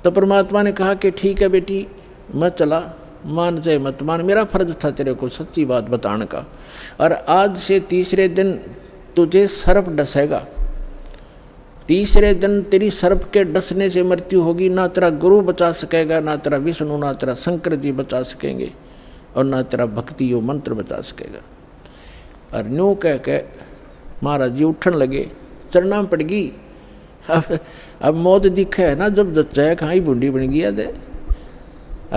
तो परमात्मा ने कहा कि ठीक है बेटी मैं चला, मान चाहे मत मान, मेरा फर्ज था तेरे को सच्ची बात बताने का, और आज से तीसरे दिन तुझे सर्प डसेगा, तीसरे दिन तेरी सर्प के डसने से मृत्यु होगी, ना तेरा गुरु बचा सकेगा, ना तेरा विष्णु, ना तेरा शंकर जी बचा सकेंगे, और ना तेरा भक्ति यो मंत्र बचा सकेगा। और न्यू कह के महाराज जी उठन लगे, चरना पड़ गई। अब मौत दिखे है ना, जब जच्चा कहाँ ही बूंदी बन गया दे।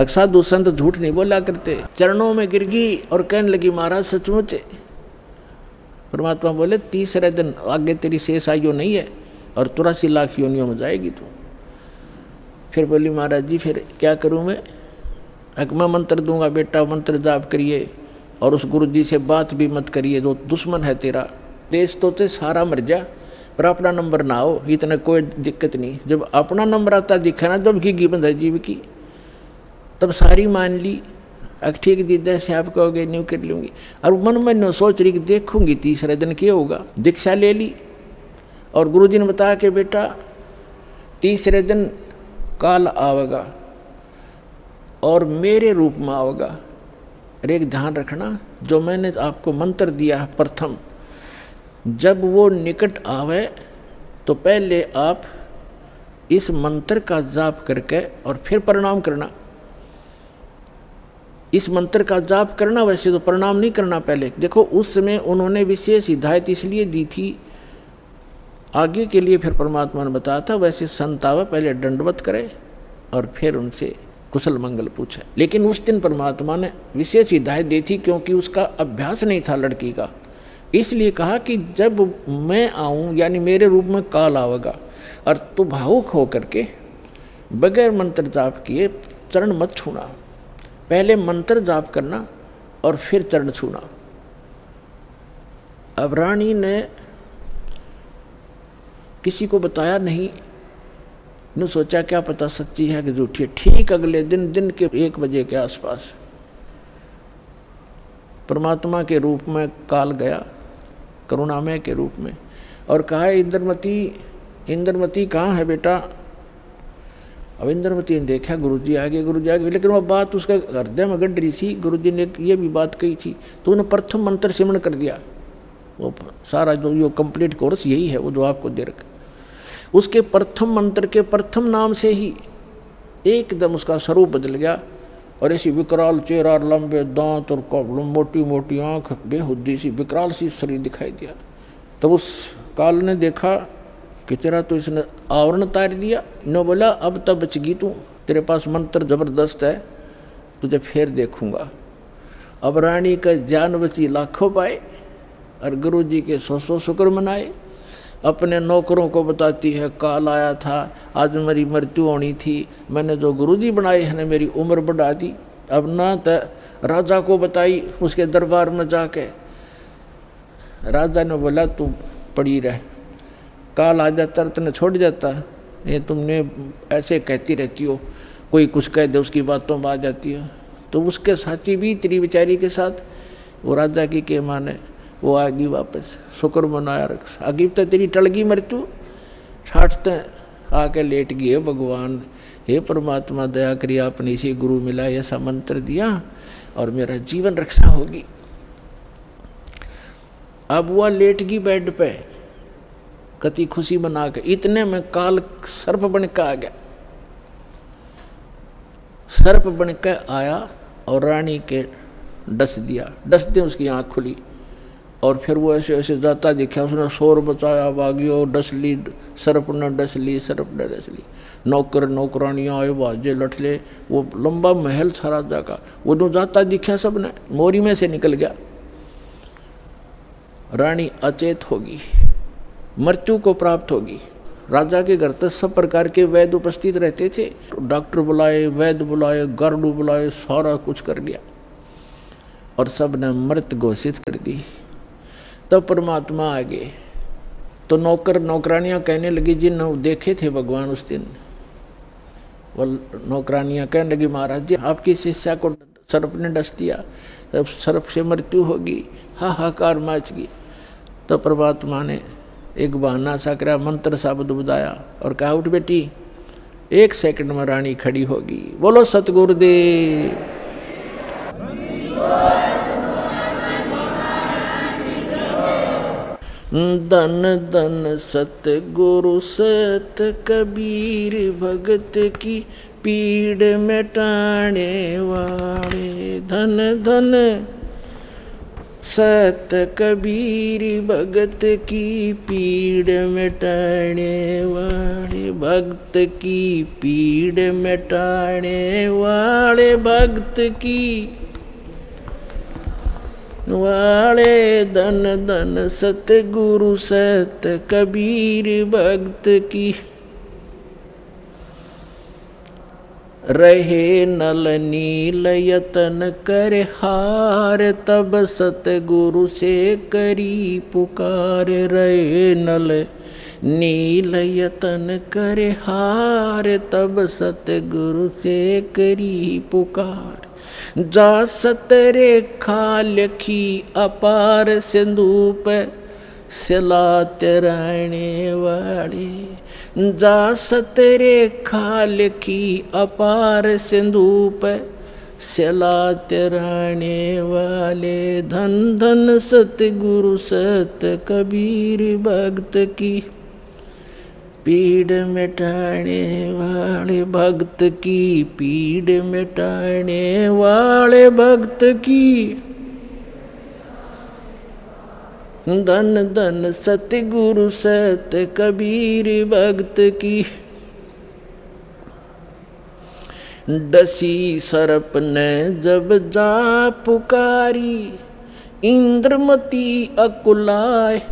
साधु संत झूठ नहीं बोला करते, चरणों में गिर गई और कहने लगी महाराज सचमुच। परमात्मा बोले तीसरे दिन आगे तेरी शेष आयु नहीं है और 83 लाख योनियों में जाएगी तू। फिर बोली महाराज जी फिर क्या करूं मैं मंत्र दूंगा बेटा, मंत्र जाप करिए, और उस गुरु जी से बात भी मत करिए, जो दुश्मन है तेरा। देश तो ते सारा मर जा पर अपना नंबर ना हो, इतना कोई दिक्कत नहीं। जब अपना नंबर आता दिखा ना, जब घी बंद है जीव की, तब सारी मान ली। अब ठीक दीदा से आप कहोगे न्यू कर लूँगी, और मन में न सोच रही कि देखूंगी तीसरे दिन क्या होगा। दीक्षा ले ली और गुरुजी ने बताया कि बेटा तीसरे दिन काल आवेगा और मेरे रूप में आवेगा। अरे एक ध्यान रखना, जो मैंने आपको मंत्र दिया प्रथम, जब वो निकट आवे तो पहले आप इस मंत्र का जाप करके और फिर प्रणाम करना। इस मंत्र का जाप करना, वैसे तो प्रणाम नहीं करना पहले। देखो उस समय उन्होंने विशेष हिदायत इसलिए दी थी आगे के लिए, फिर परमात्मा ने बताया था वैसे संत आवे पहले दंडवत करे और फिर उनसे कुशल मंगल पूछे। लेकिन उस दिन परमात्मा ने विशेष हिदायत दी थी क्योंकि उसका अभ्यास नहीं था लड़की का, इसलिए कहा कि जब मैं आऊँ यानी मेरे रूप में काल आवेगा और तू भावुक हो करके बगैर मंत्र जाप किए चरण मत छूना, पहले मंत्र जाप करना और फिर चरण छूना। अब रानी ने किसी को बताया नहीं, ने सोचा क्या पता सच्ची है कि झूठी है। ठीक अगले दिन के 1 बजे के आसपास परमात्मा के रूप में काल गया, करुणामय के रूप में, और कहा इंद्रमती, इंद्रमती कहाँ है बेटा? अब इंद्रमती ने देखा गुरुजी आगे, गुरुजी आगे, लेकिन वह बात उसका हृदय में गड़ रही थी। गुरुजी ने ये भी बात कही थी, तो उन्हें प्रथम मंत्र सिमरण कर दिया। वो सारा जो कंप्लीट कोर्स यही है, वो जो आपको दे रखा, उसके प्रथम मंत्र के प्रथम नाम से ही एकदम उसका स्वरूप बदल गया। और ऐसी विकराल चेहरा, लंबे दांत और मोटी मोटी आंख, बेहुद्दी सी विकराल सी शरीर दिखाई दिया। तब उस काल ने देखा कि तेरा तो इसने आवरण तार दिया। न बोला अब तब बचगी तू, तेरे पास मंत्र जबरदस्त है, तुझे फिर देखूंगा। अब रानी का जान बची लाखों पाए और गुरु जी के 100 शुक्र मनाए। अपने नौकरों को बताती है, काल आया था, आज मेरी मृत्यु होनी थी, मैंने जो गुरुजी बनाए हैं मेरी उम्र बढ़ा दी। अब ना तो राजा को बताई, उसके दरबार में जाके राजा ने बोला तू पड़ी रह, काल आ जाता तेने छोड़ जाता, ये तुमने ऐसे कहती रहती हो, कोई कुछ कह दे उसकी बातों में आ जाती हो। तो उसके साथी भी तेरी बेचारी के साथ, वो राजा की के माने, वो आ गई वापस, शुक्र मनाया रख, आगे तो तेरी टल गई मृत्यु, छाटते आके लेट गई। भगवान हे परमात्मा दया करिए, आपने इसी गुरु मिला, ऐसा मंत्र दिया और मेरा जीवन रक्षा होगी। अब वह लेट गई बेड पे, कति खुशी बना के, इतने में काल सर्प बन के आ गया। सर्प बन के आया और रानी के डस दिया, डसते उसकी आँख खुली और फिर वो ऐसे ऐसे जाता दिखा, उसने शोर बचाया, भागियो, डस ली, सर्प ने डस ली, सर्प ने डस ली। नौकर नौकरानियाँ आए, बाजे लठले, वो लंबा महल था राजा का, वो जो जाता दिखा सब ने, मोरी में से निकल गया। रानी अचेत होगी, मृत्यु को प्राप्त होगी। राजा के घर तक सब प्रकार के वैद्य उपस्थित रहते थे, डॉक्टर बुलाए, वैद्य बुलाए, गार्डू बुलाए, सारा कुछ कर लिया और सब ने मृत घोषित कर दी। तब परमात्मा आ गए तो नौकर नौकरानियाँ कहने लगी, जिन देखे थे भगवान उस दिन, वो नौकरानियाँ कहने लगी महाराज जी आपकी शिष्या को सर्प ने डस दिया, तब सर्प से मृत्यु होगी, हाहाकार मच गई। तो परमात्मा ने एक बहाना सा करा, मंत्र शब्द बुझाया और कहा उठ बेटी, 1 सेकंड में रानी खड़ी होगी। बोलो सतगुरुदेव। धन धन सतगुरु सत कबीर, भगत की पीड़ मिटाने वाले। धन धन सत कबीर, भगत की पीड़ मिटाने वाले, भक्त की पीड़ मिटाने वाले, भक्त की वाले। धन धन सतगुरु सत कबीर, भक्त की रहे नल नील यतन कर हार, तब सतगुरु से करी पुकार। रहे नल नील यतन कर हार, तब सतगुरु से करी पुकार। जा सतरेखा लखी अपार, सिंधु पे सिला तराने वाले। जा सतरेखा लिखी अपार, सिंधु पे सिला तराने वाले। धन धन सतगुरु सत कबीर, भक्त की पीड़ मिटाने वाले, भक्त की पीड़ मिटाने वाले, भक्त की। धन धन सतगुरु सत कबीर, भक्त की। डसी सर्प ने जब जा पुकारी, इंद्रमती अकुलाए।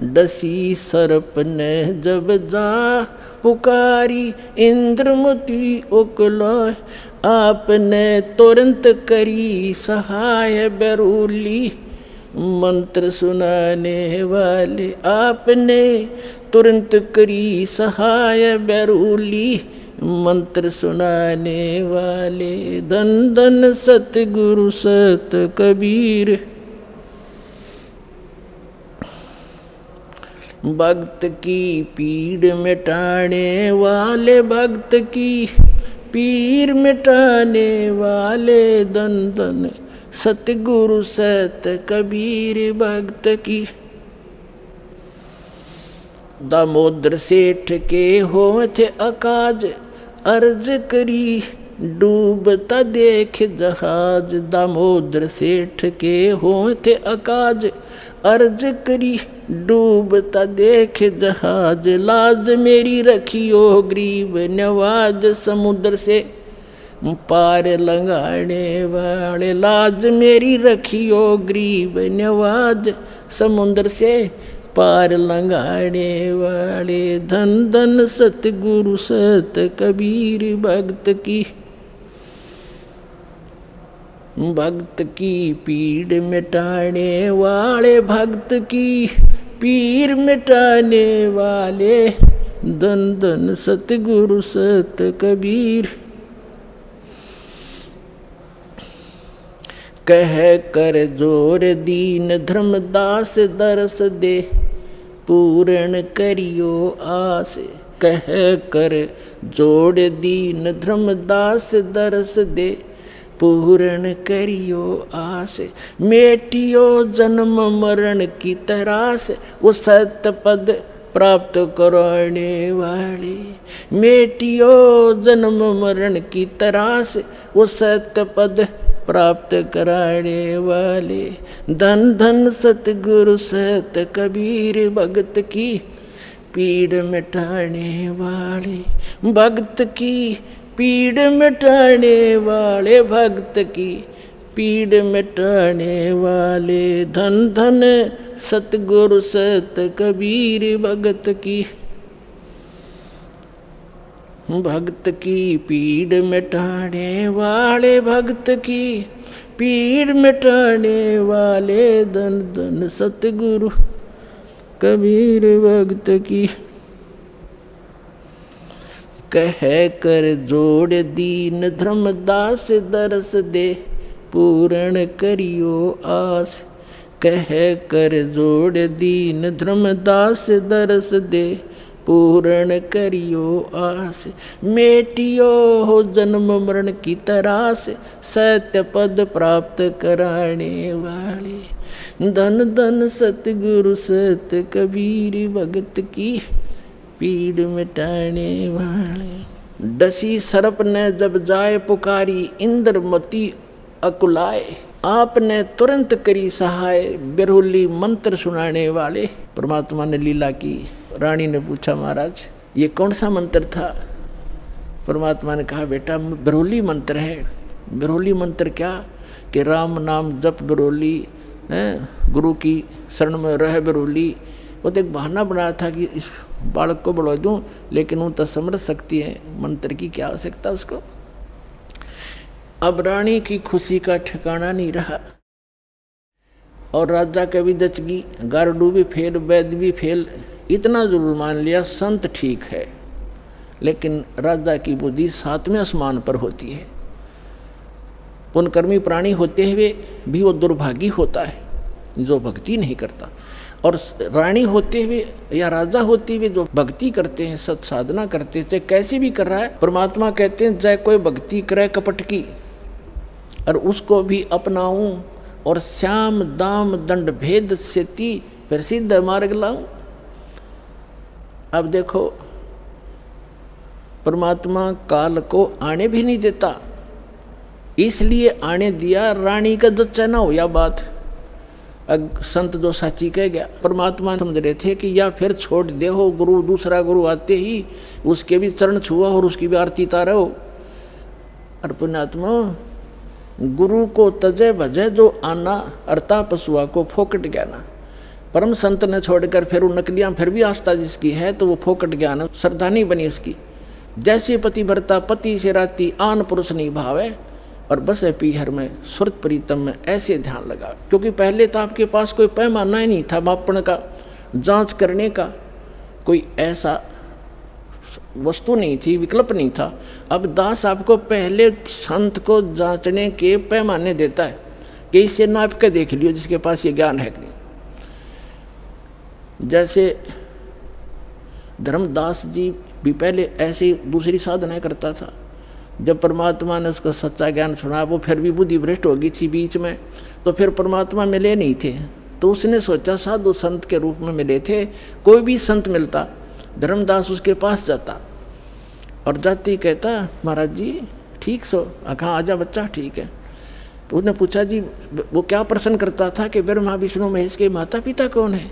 डसी सर्प ने जब जा पुकारी, इंद्रमती अकुलाए। आपने तुरंत करी सहाय बेरूली, मंत्र सुनाने वाले। आपने तुरंत करी सहाय बेरूली, मंत्र सुनाने वाले। धन धन सतगुरु सत कबीर। भक्त की पीड़ मिटाने वाले, भक्त की पीर मिटाने वाले, धन धन सतगुरु सत कबीर भक्त की। दामोदर सेठ के होठ अकाज, अर्ज करी डूबता देख जहाज। दामोदर सेठ के होठ अकाज, अर्ज करी डूबता देख जहाज। लाज मेरी रखियो गरीब नवाज, समुद्र से पार लंघाने वाले। लाज मेरी रखियो गरीब नवाज, समुद्र से पार लंघाने वाले। धन धन सतगुरु सत कबीर भक्त की। भक्त की पीड़ मिटाने वाले, भक्त की पीर मिटाने वाले, धन धन सतगुरु सत कबीर। कह कर जोर दीन धर्मदास, दरस दे पूर्ण करियो आस। कह कर जोड़ दीन धर्मदास, दरस दे पूर्ण करियो आस। मेटियो जन्म मरण की तरास, वो सत्य पद प्राप्त कराने वाले। मेटियो जन्म मरण की तरास, वो सत्य पद प्राप्त कराने वाले। धन धन सतगुरु सत कबीर भक्त की पीड़ मिटाने वाले। भक्त की पीड़ मिटाने वाले, भक्त की पीड़ मिटाने वाले। धन धन सतगुरु सत कबीर भक्त की। भक्त की पीड़ मिटाने वाले, भक्त की पीड़ मिटाने वाले, धन धन सतगुरु कबीर भक्त की। कह कर जोड़ दीन धर्मदास, दरस दे पूर्ण करियो आस। कह कर जोड़ दीन धर्मदास, दरस दे पूर्ण करियो आस। मेटियो हो जन्म मरण की तरास, सत्य पद प्राप्त कराने वाले। धन धन सतगुरु सत कबीर भक्त की पीड़ मिटाने वाले। डसी सर्प ने जब जाए पुकारी, इंद्रमती अकुलाए। आपने तुरंत करी सहाय, बिरहुली मंत्र सुनाने वाले। परमात्मा ने लीला की। रानी ने पूछा महाराज ये कौन सा मंत्र था? परमात्मा ने कहा बेटा बिरहुली मंत्र है। बिरहुली मंत्र क्या? कि राम नाम जप बिरहुली, गुरु की शरण में रह बिरहुली। वो तो एक बहाना बनाया था कि इस बालक को बढ़ा दूं, लेकिन वो तो समझ सकती है मंत्र की क्या आवश्यकता उसको। अब रानी की खुशी का ठिकाना नहीं रहा और राजा का भी दचगी, गारडू भी फेल, वैद्य भी फेल। इतना जरूर मान लिया संत ठीक है, लेकिन राजा की बुद्धि 7वें आसमान पर होती है। पुण्यकर्मी प्राणी होते हुए भी वो दुर्भागी होता है जो भक्ति नहीं करता, और रानी होते हुए या राजा होते हुए जो भक्ति करते हैं, सत साधना करते हैं, चाहे कैसे भी कर रहा है। परमात्मा कहते हैं चाहे कोई भक्ति करे कपट की और उसको भी अपनाऊं, और श्याम दाम दंड भेद सेती फिर सिद्ध मार्ग लाऊं। अब देखो परमात्मा काल को आने भी नहीं देता, इसलिए आने दिया रानी का जच्चा ना हो। या बात संत जो साची कह गया, परमात्मा समझ रहे थे कि या फिर छोड़ दे हो गुरु, दूसरा गुरु आते ही उसके भी चरण छुआ और उसकी भी आरती तारा हो। और पुण्यात्मा गुरु को तजे भजे जो आना, अर्ता पशुआ को फोकट ज्ञाना। परम संत ने छोड़कर फिर वो नकलियाँ फिर भी आस्था जिसकी है तो वो फोकट ज्ञान श्रद्धा नहीं बनी उसकी। जैसे पति भरता पति से राती, आन पुरुष नहीं भावे और बस है पीहर में सुरत प्रीतम में, ऐसे ध्यान लगा। क्योंकि पहले तो आपके पास कोई पैमाना ही नहीं था मापन का, जांच करने का कोई ऐसा वस्तु नहीं थी, विकल्प नहीं था। अब दास आपको पहले संत को जांचने के पैमाने देता है कि इससे नाप के देख लियो जिसके पास ये ज्ञान है कि नहीं। जैसे धर्मदास जी भी पहले ऐसे दूसरी साधनाएं करता था। जब परमात्मा ने उसको सच्चा ज्ञान सुना, वो फिर भी बुद्धि भ्रष्ट हो गई थी बीच में, तो फिर परमात्मा मिले नहीं थे। तो उसने सोचा साधु संत के रूप में मिले थे, कोई भी संत मिलता धर्मदास उसके पास जाता और जाती कहता महाराज जी ठीक सो, कहाँ आजा बच्चा, ठीक है। तो उसने पूछा जी वो क्या प्रश्न करता था कि ब्रह्मा विष्णु महेश के माता पिता कौन है?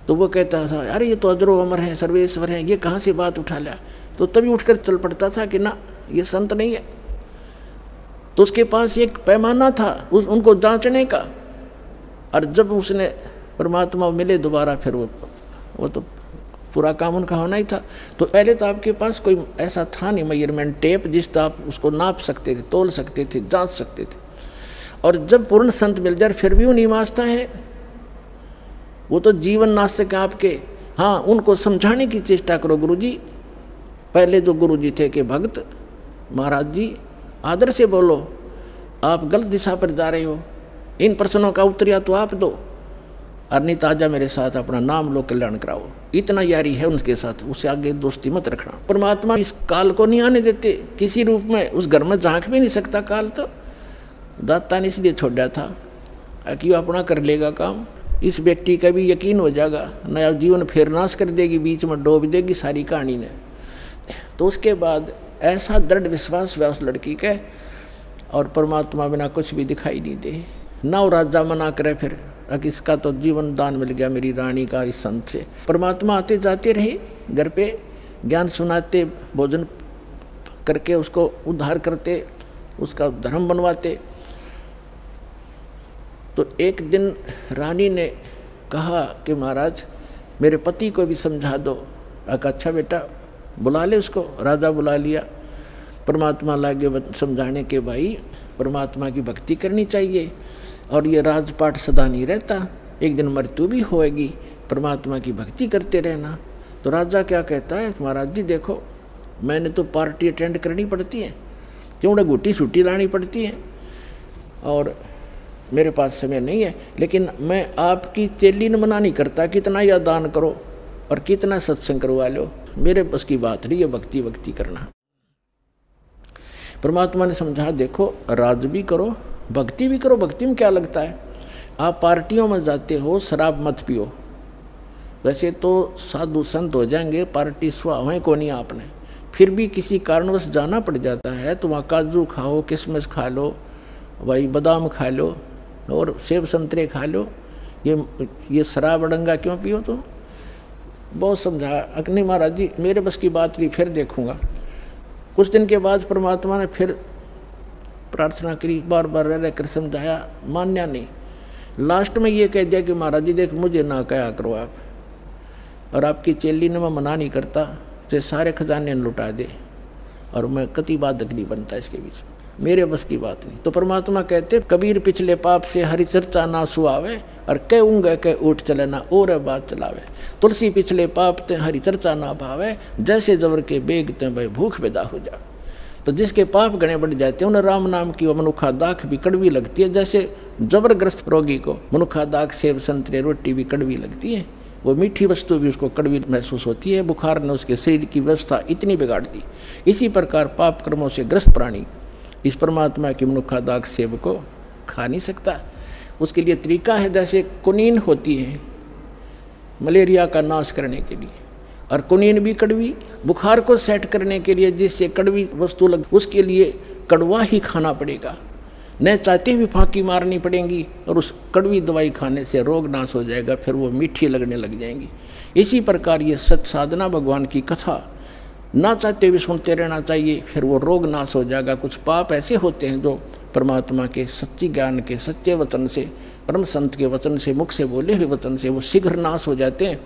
तो वो कहता था अरे ये तो अजरो अमर है, सर्वेश्वर है, ये कहाँ से बात उठा लिया? तो तभी उठकर चल पड़ता था कि ना ये संत नहीं है। तो उसके पास एक पैमाना था उनको जांचने का, और जब उसने परमात्मा मिले दोबारा, फिर वो तो पूरा काम उनका होना ही था। तो पहले तो आपके पास कोई ऐसा था नहीं मेजरमेंट टेप जिससे आप उसको नाप सकते थे, तोल सकते थे, जांच सकते थे। और जब पूर्ण संत मिल जाए फिर भी वो नहीं वास्ता है, वो तो जीवन नाशक आपके। हाँ, उनको समझाने की चेष्टा करो गुरुजी। पहले जो गुरुजी थे कि भक्त महाराज जी आदर से बोलो, आप गलत दिशा पर जा रहे हो, इन प्रश्नों का उत्तर या तो आप दो, और नहीं ताजा मेरे साथ अपना नाम लो, कल्याण कराओ। इतना यारी है उनके साथ, उससे आगे दोस्ती मत रखना। परमात्मा इस काल को नहीं आने देते किसी रूप में, उस घर में झांक भी नहीं सकता काल। तो दाता ने इसलिए छोड़ा था कि वो अपना कर लेगा काम। इस बेटी का भी यकीन हो जाएगा, नया जीवन फिर नाश कर देगी, बीच में डूब देगी सारी कहानी ने। तो उसके बाद ऐसा दृढ़ विश्वास हुआ उस लड़की के, और परमात्मा बिना कुछ भी दिखाई नहीं दे। ना वो राजा मना करे फिर, इसका तो जीवन दान मिल गया मेरी रानी का इस संत से। परमात्मा आते जाते रहे घर पे, ज्ञान सुनाते, भोजन करके उसको उद्धार करते, उसका धर्म बनवाते। तो एक दिन रानी ने कहा कि महाराज मेरे पति को भी समझा दो। अच्छा बेटा बुला ले उसको। राजा बुला लिया। परमात्मा लागे समझाने के भाई परमात्मा की भक्ति करनी चाहिए, और ये राजपाट सदा नहीं रहता, एक दिन मृत्यु भी होएगी, परमात्मा की भक्ति करते रहना। तो राजा क्या कहता है, महाराज जी देखो मैंने तो पार्टी अटेंड करनी पड़ती है, क्यों घुटी छुट्टी लानी पड़ती है, और मेरे पास समय नहीं है। लेकिन मैं आपकी चेली न मना नहीं करता, कितना या दान करो और कितना सत्संग करवा लो, मेरे बस की बात नहीं है भक्ति भक्ति करना। परमात्मा ने समझा देखो राज भी करो भक्ति भी करो। भक्ति में क्या लगता है, आप पार्टियों में जाते हो, शराब मत पियो। वैसे तो साधु संत हो जाएंगे, पार्टी सुहावें को नहीं आपने, फिर भी किसी कारणवश जाना पड़ जाता है तो वहाँ काजू खाओ, किशमिश खा लो, भाई बादाम खा लो और सेब संतरे खा लो। ये शराब अड़ंगा क्यों पियो? तो बहुत समझा, अग्नि महाराज जी मेरे बस की बात नहीं, फिर देखूँगा। कुछ दिन के बाद परमात्मा ने फिर प्रार्थना करी, बार बार रह कर समझाया, मान्या नहीं। लास्ट में ये कह दिया कि महाराज जी देख मुझे ना कहा करो आप, और आपकी चेली ने मैं मना नहीं करता, तो सारे खजाने लुटा दे, और मैं कति बाधक नहीं बनता इसके बीच, मेरे बस की बात नहीं। तो परमात्मा कहते कबीर पिछले पाप से हरि चर्चा ना सुहावे, और कह ऊँगे कह उठ चले ना और बात चलावे। तुलसी पिछले पाप ते हरि चर्चा ना भावे, जैसे जबर के बेग ते भाई भूख पैदा हो जा। तो जिसके पाप गणे बढ़ जाते हैं उन्हें राम नाम की वो मनुखा दाख भी कड़वी लगती है। जैसे जबरग्रस्त रोगी को मनुखा दाख सेब संतरे रोटी भी कड़वी लगती है, वो मीठी वस्तु भी उसको कड़वी महसूस होती है। बुखार ने उसके शरीर की व्यवस्था इतनी बिगाड़ दी। इसी प्रकार पाप कर्मों से ग्रस्त प्राणी इस परमात्मा की मनुखा दाख सेब को खा नहीं सकता। उसके लिए तरीका है, जैसे कुनीन होती है मलेरिया का नाश करने के लिए, और कुनीन भी कड़वी, बुखार को सेट करने के लिए जिससे कड़वी वस्तु लग, उसके लिए कड़वा ही खाना पड़ेगा, न चाहते भी फांकी मारनी पड़ेंगी, और उस कड़वी दवाई खाने से रोग नाश हो जाएगा, फिर वो मीठी लगने लग जाएंगी। इसी प्रकार ये सत साधना भगवान की कथा ना चाहते भी सुनते रहना चाहिए, फिर वो रोग नाश हो जाएगा। कुछ पाप ऐसे होते हैं जो परमात्मा के सच्ची ज्ञान के सच्चे वचन से, परम संत के वचन से, मुख से बोले हुए वचन से वो शीघ्र नाश हो जाते हैं,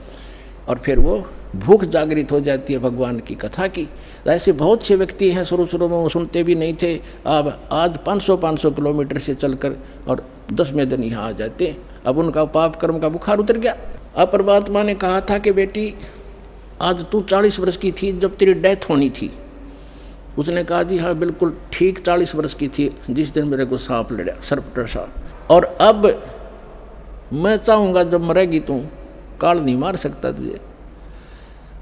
और फिर वो भूख जागृत हो जाती है भगवान की कथा की। ऐसे बहुत से व्यक्ति हैं शुरू शुरू में वो सुनते भी नहीं थे, अब आज 500 किलोमीटर से चलकर और 10वें दिन यहाँ आ जाते हैं। अब उनका पाप कर्म का बुखार उतर गया। अब परमात्मा ने कहा था कि बेटी आज तू 40 वर्ष की थी जब तेरी डेथ होनी थी। उसने कहा जी हाँ बिल्कुल ठीक 40 वर्ष की थी जिस दिन मेरे को सांप लड़ा, सर्प डसा, और अब मैं चाहूँगा जब मरेगी तू, काल नहीं मार सकता तुझे।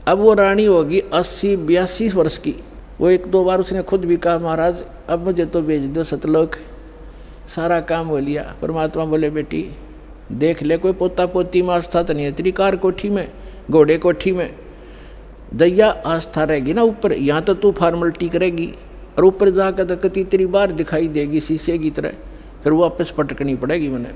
अब वो रानी होगी 80-82 वर्ष की। वो 1-2 बार उसने खुद भी कहा महाराज अब मुझे तो भेज दो सतलोक, सारा काम हो लिया। परमात्मा बोले बेटी देख ले कोई पोता पोती में आस्था तो नहीं है तेरी, कार कोठी में घोड़े कोठी में दैया आस्था रहेगी ना ऊपर, यहाँ तो तू फॉर्मलिटी करेगी और ऊपर जाकर तो कति तेरी बार दिखाई देगी शीशे की तरह, फिर वापस पटकनी पड़ेगी। मैंने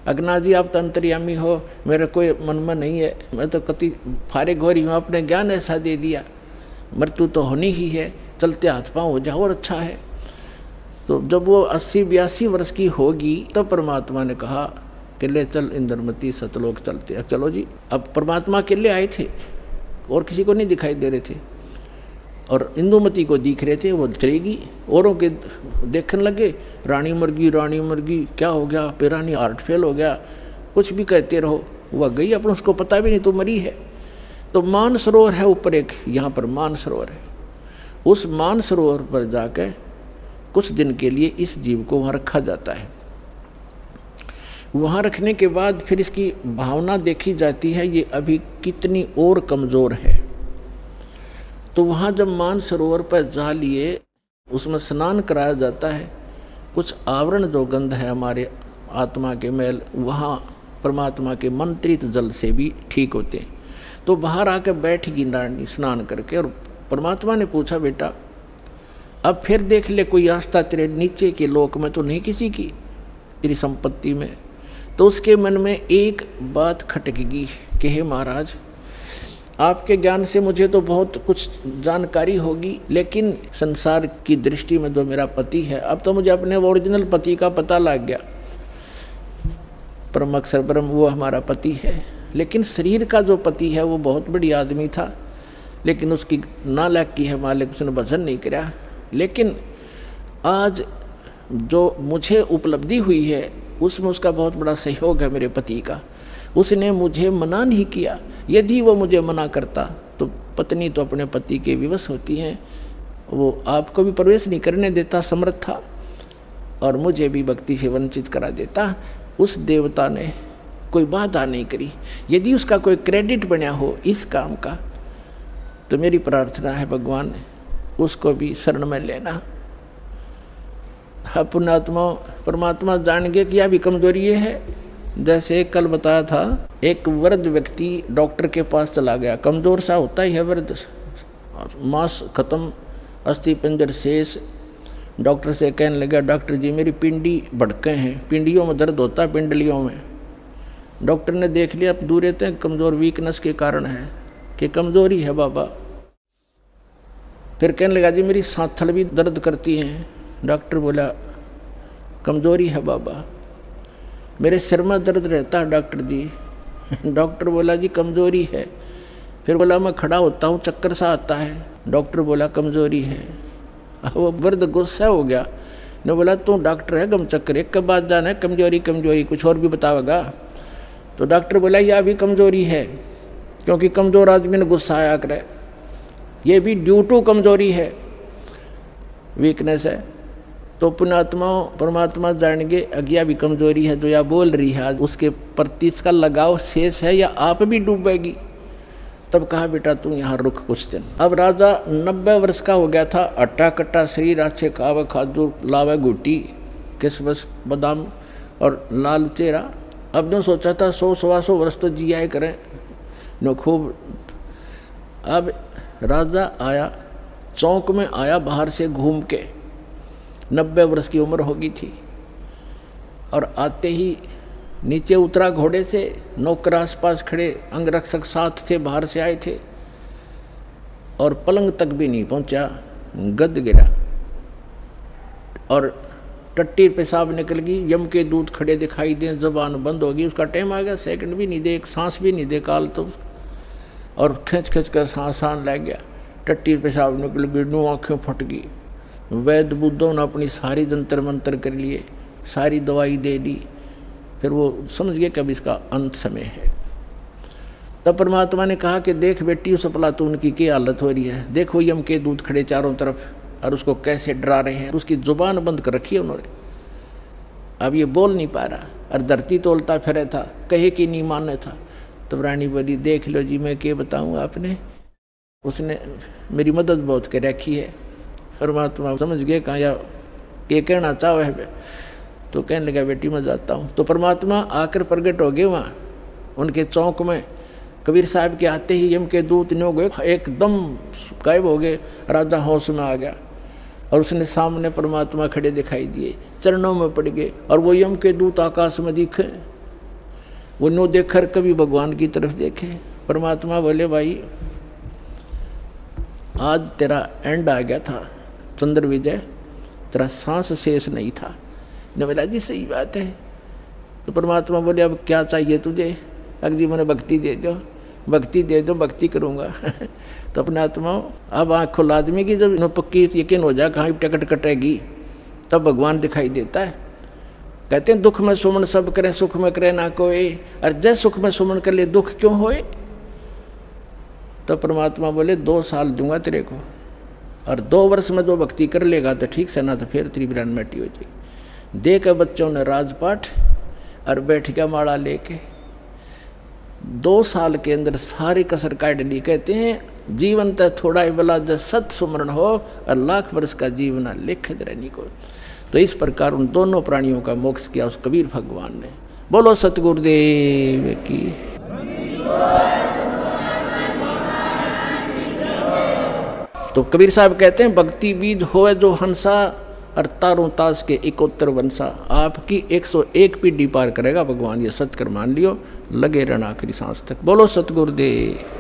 अगना जी आप तो अंतर्यामी हो, मेरा कोई मन में नहीं है, मैं तो कति फारे घोरी हूँ, आपने ज्ञान ऐसा दे दिया, मृत्यु तो होनी ही है, चलते हाथ पाँव हो जाओ और अच्छा है। तो जब वो 80-82 वर्ष की होगी तब परमात्मा ने कहा कि ले चल इंद्रमती सतलोक चलते हैं। चलो जी। अब परमात्मा अकेले आए थे और किसी को नहीं दिखाई दे रहे थे, और इंदुमती को दिख रहे थे, वो चलेगी। औरों के देखने लगे रानी मर गई, क्या हो गया, पेरानी हार्ट फेल हो गया, कुछ भी कहते रहो, वह गई अपन उसको पता भी नहीं तो मरी है। तो मान सरोवर है ऊपर एक, यहाँ पर मान सरोवर है, उस मान सरोवर पर जाकर कुछ दिन के लिए इस जीव को वहाँ रखा जाता है। वहाँ रखने के बाद फिर इसकी भावना देखी जाती है ये अभी कितनी और कमज़ोर है। तो वहाँ जब मान सरोवर पर जा लिए उसमें स्नान कराया जाता है, कुछ आवरण जो गंध है हमारे आत्मा के मैल वहाँ परमात्मा के मंत्रित जल से भी ठीक होते हैं। तो बाहर आकर बैठ गई रानी स्नान करके, और परमात्मा ने पूछा बेटा अब फिर देख ले कोई आस्था तेरे नीचे के लोक में तो नहीं किसी की, तेरी संपत्ति में। तो उसके मन में एक बात खटकेगी कि हे महाराज आपके ज्ञान से मुझे तो बहुत कुछ जानकारी होगी, लेकिन संसार की दृष्टि में जो मेरा पति है, अब तो मुझे अपने ओरिजिनल पति का पता लग गया, परम अक्षर ब्रह्म वो हमारा पति है। लेकिन शरीर का जो पति है वो बहुत बड़ी आदमी था, लेकिन उसकी नालायकी है मालिक, उसने भजन नहीं किया। लेकिन आज जो मुझे उपलब्धि हुई है उसमें उसका बहुत बड़ा सहयोग है मेरे पति का, उसने मुझे मना नहीं किया। यदि वो मुझे मना करता तो पत्नी तो अपने पति के विवश होती हैं, वो आपको भी प्रवेश नहीं करने देता समर्थ था, और मुझे भी भक्ति से वंचित करा देता। उस देवता ने कोई बाधा नहीं करी। यदि उसका कोई क्रेडिट बना हो इस काम का तो मेरी प्रार्थना है भगवान उसको भी शरण में लेना। पुण्यात्मा परमात्मा जान गए कि यह भी कमजोरी है। जैसे कल बताया था, एक वृद्ध व्यक्ति डॉक्टर के पास चला गया, कमज़ोर सा होता ही है वृद्ध, मांस खत्म, अस्थि पंजर शेष। डॉक्टर से कहने लगा डॉक्टर जी मेरी पिंडी भड़के हैं, पिंडियों में दर्द होता है, पिंडलियों में। डॉक्टर ने देख लिया अब दूर रहते हैं, कमज़ोर वीकनेस के कारण है कि कमज़ोरी है बाबा। फिर कहने लगा जी मेरी सांथल भी दर्द करती हैं। डॉक्टर बोला कमज़ोरी है बाबा। मेरे सिर में दर्द रहता है डॉक्टर जी। डॉक्टर बोला जी कमज़ोरी है। फिर बोला मैं खड़ा होता हूँ चक्कर सा आता है। डॉक्टर बोला कमज़ोरी है। वो वृद्ध गुस्सा हो गया, ने बोला तू डॉक्टर है गम चक्कर, एक के बाद जाना है कमज़ोरी कमज़ोरी, कुछ और भी बतावेगा। तो डॉक्टर बोला यह भी कमज़ोरी है, क्योंकि कमज़ोर आदमी ने गुस्सा आया करे, ये भी ड्यू टू कमज़ोरी है, वीकनेस है। तो पुण्यात्मा परमात्मा जानेंगे अज्ञा भी कमज़ोरी है जो या बोल रही है, उसके प्रति इसका लगाव शेष है या आप भी डूबेगी। तब कहा बेटा तू यहाँ रुक कुछ दिन। अब राजा 90 वर्ष का हो गया था, अट्टा कट्टा शरीर, अच्छे खावे खाजू लावे गुटी किसमस बादाम और लाल चेहरा। अब ने सोचा था 100-125 वर्ष तो जिया ही करें न खूब। अब राजा आया, चौक में आया बाहर से घूम के, 90 वर्ष की उम्र होगी थी, और आते ही नीचे उतरा घोड़े से, नौकर आसपास खड़े, अंगरक्षक साथ थे, बाहर से आए थे, और पलंग तक भी नहीं पहुंचा, गद गिरा और टट्टी पेशाब निकल गई। यम के दूत खड़े दिखाई दें, जबान बंद होगी, उसका टाइम आ गया, सेकंड भी नहीं दे, एक सांस भी नहीं दे काल तो, और खींच खींच कर सांस लग गया, टट्टी पेशाब निकल गई, नू आँखें फट गई। वैद्य बुद्धों ने अपनी सारी जंतर मंतर कर लिए, सारी दवाई दे दी, फिर वो समझ गए कि अब इसका अंत समय है। तब परमात्मा ने कहा कि देख बेटी उस अफलातून की क्या हालत हो रही है, देखो यम के दूत खड़े चारों तरफ और उसको कैसे डरा रहे हैं, उसकी जुबान बंद कर रखी है उन्होंने, अब ये बोल नहीं पा रहा, और धरती तोलता फिरे था, कहे कि नहीं माने था। तो रानी बोली देख लो जी मैं क्या बताऊँ आपने, उसने मेरी मदद बहुत कर रखी है। परमात्मा समझ गए कहाँ या ये कहना चाहो है। तो कहने लगा बेटी मैं जाता हूँ। तो परमात्मा आकर प्रकट हो गए वहाँ उनके चौक में। कबीर साहब के आते ही यम के दूत ने हो गए, एकदम गायब हो गए। राजा होश में आ गया और उसने सामने परमात्मा खड़े दिखाई दिए, चरणों में पड़ गए। और वो यम के दूत आकाश में दिखे, वो नो देखकर कभी भगवान की तरफ देखे। परमात्मा बोले भाई आज तेरा एंड आ गया था चंद्र विजय, तेरा सांस शेष नहीं था। ने बोला जी सही बात है। तो परमात्मा बोले अब क्या चाहिए तुझे? अगर जी मैंने भक्ति दे दो, भक्ति दे दो, भक्ति करूँगा। तो अपने आत्मा अब आँख खोल आदमी की जब पक्की यकीन हो जाए कहाँ टिकट कटेगी तब भगवान दिखाई देता है। कहते हैं दुख में सुमन सब करे, सुख में करे ना कोई। और जय सुख में सुमन कर ले दुख क्यों होए? तो परमात्मा बोले 2 साल दूंगा तेरे को, और 2 वर्ष में जो भक्ति कर लेगा तो ठीक से, ना तो फिर तेरी बिरान मिट्टी हो जाएगी। दे के बच्चों ने राजपाठ और बैठ गया माला लेके। 2 साल के अंदर सारी कसर काट ली। कहते हैं जीवन तो थोड़ा ही बला जब सत सुमरण हो, और लाख वर्ष का जीवन लिखित रहनी को। तो इस प्रकार उन दोनों प्राणियों का मोक्ष किया उस कबीर भगवान ने। बोलो सतगुरुदेव की। तो कबीर साहब कहते हैं भक्ति बीज होए जो हंसा, और तारों तास के 71 वंशा। आपकी 101 पीढ़ी पार करेगा भगवान, ये सत्य कर मान लियो, लगे रहना आखिरी सांस तक। बोलो सतगुरुदेव।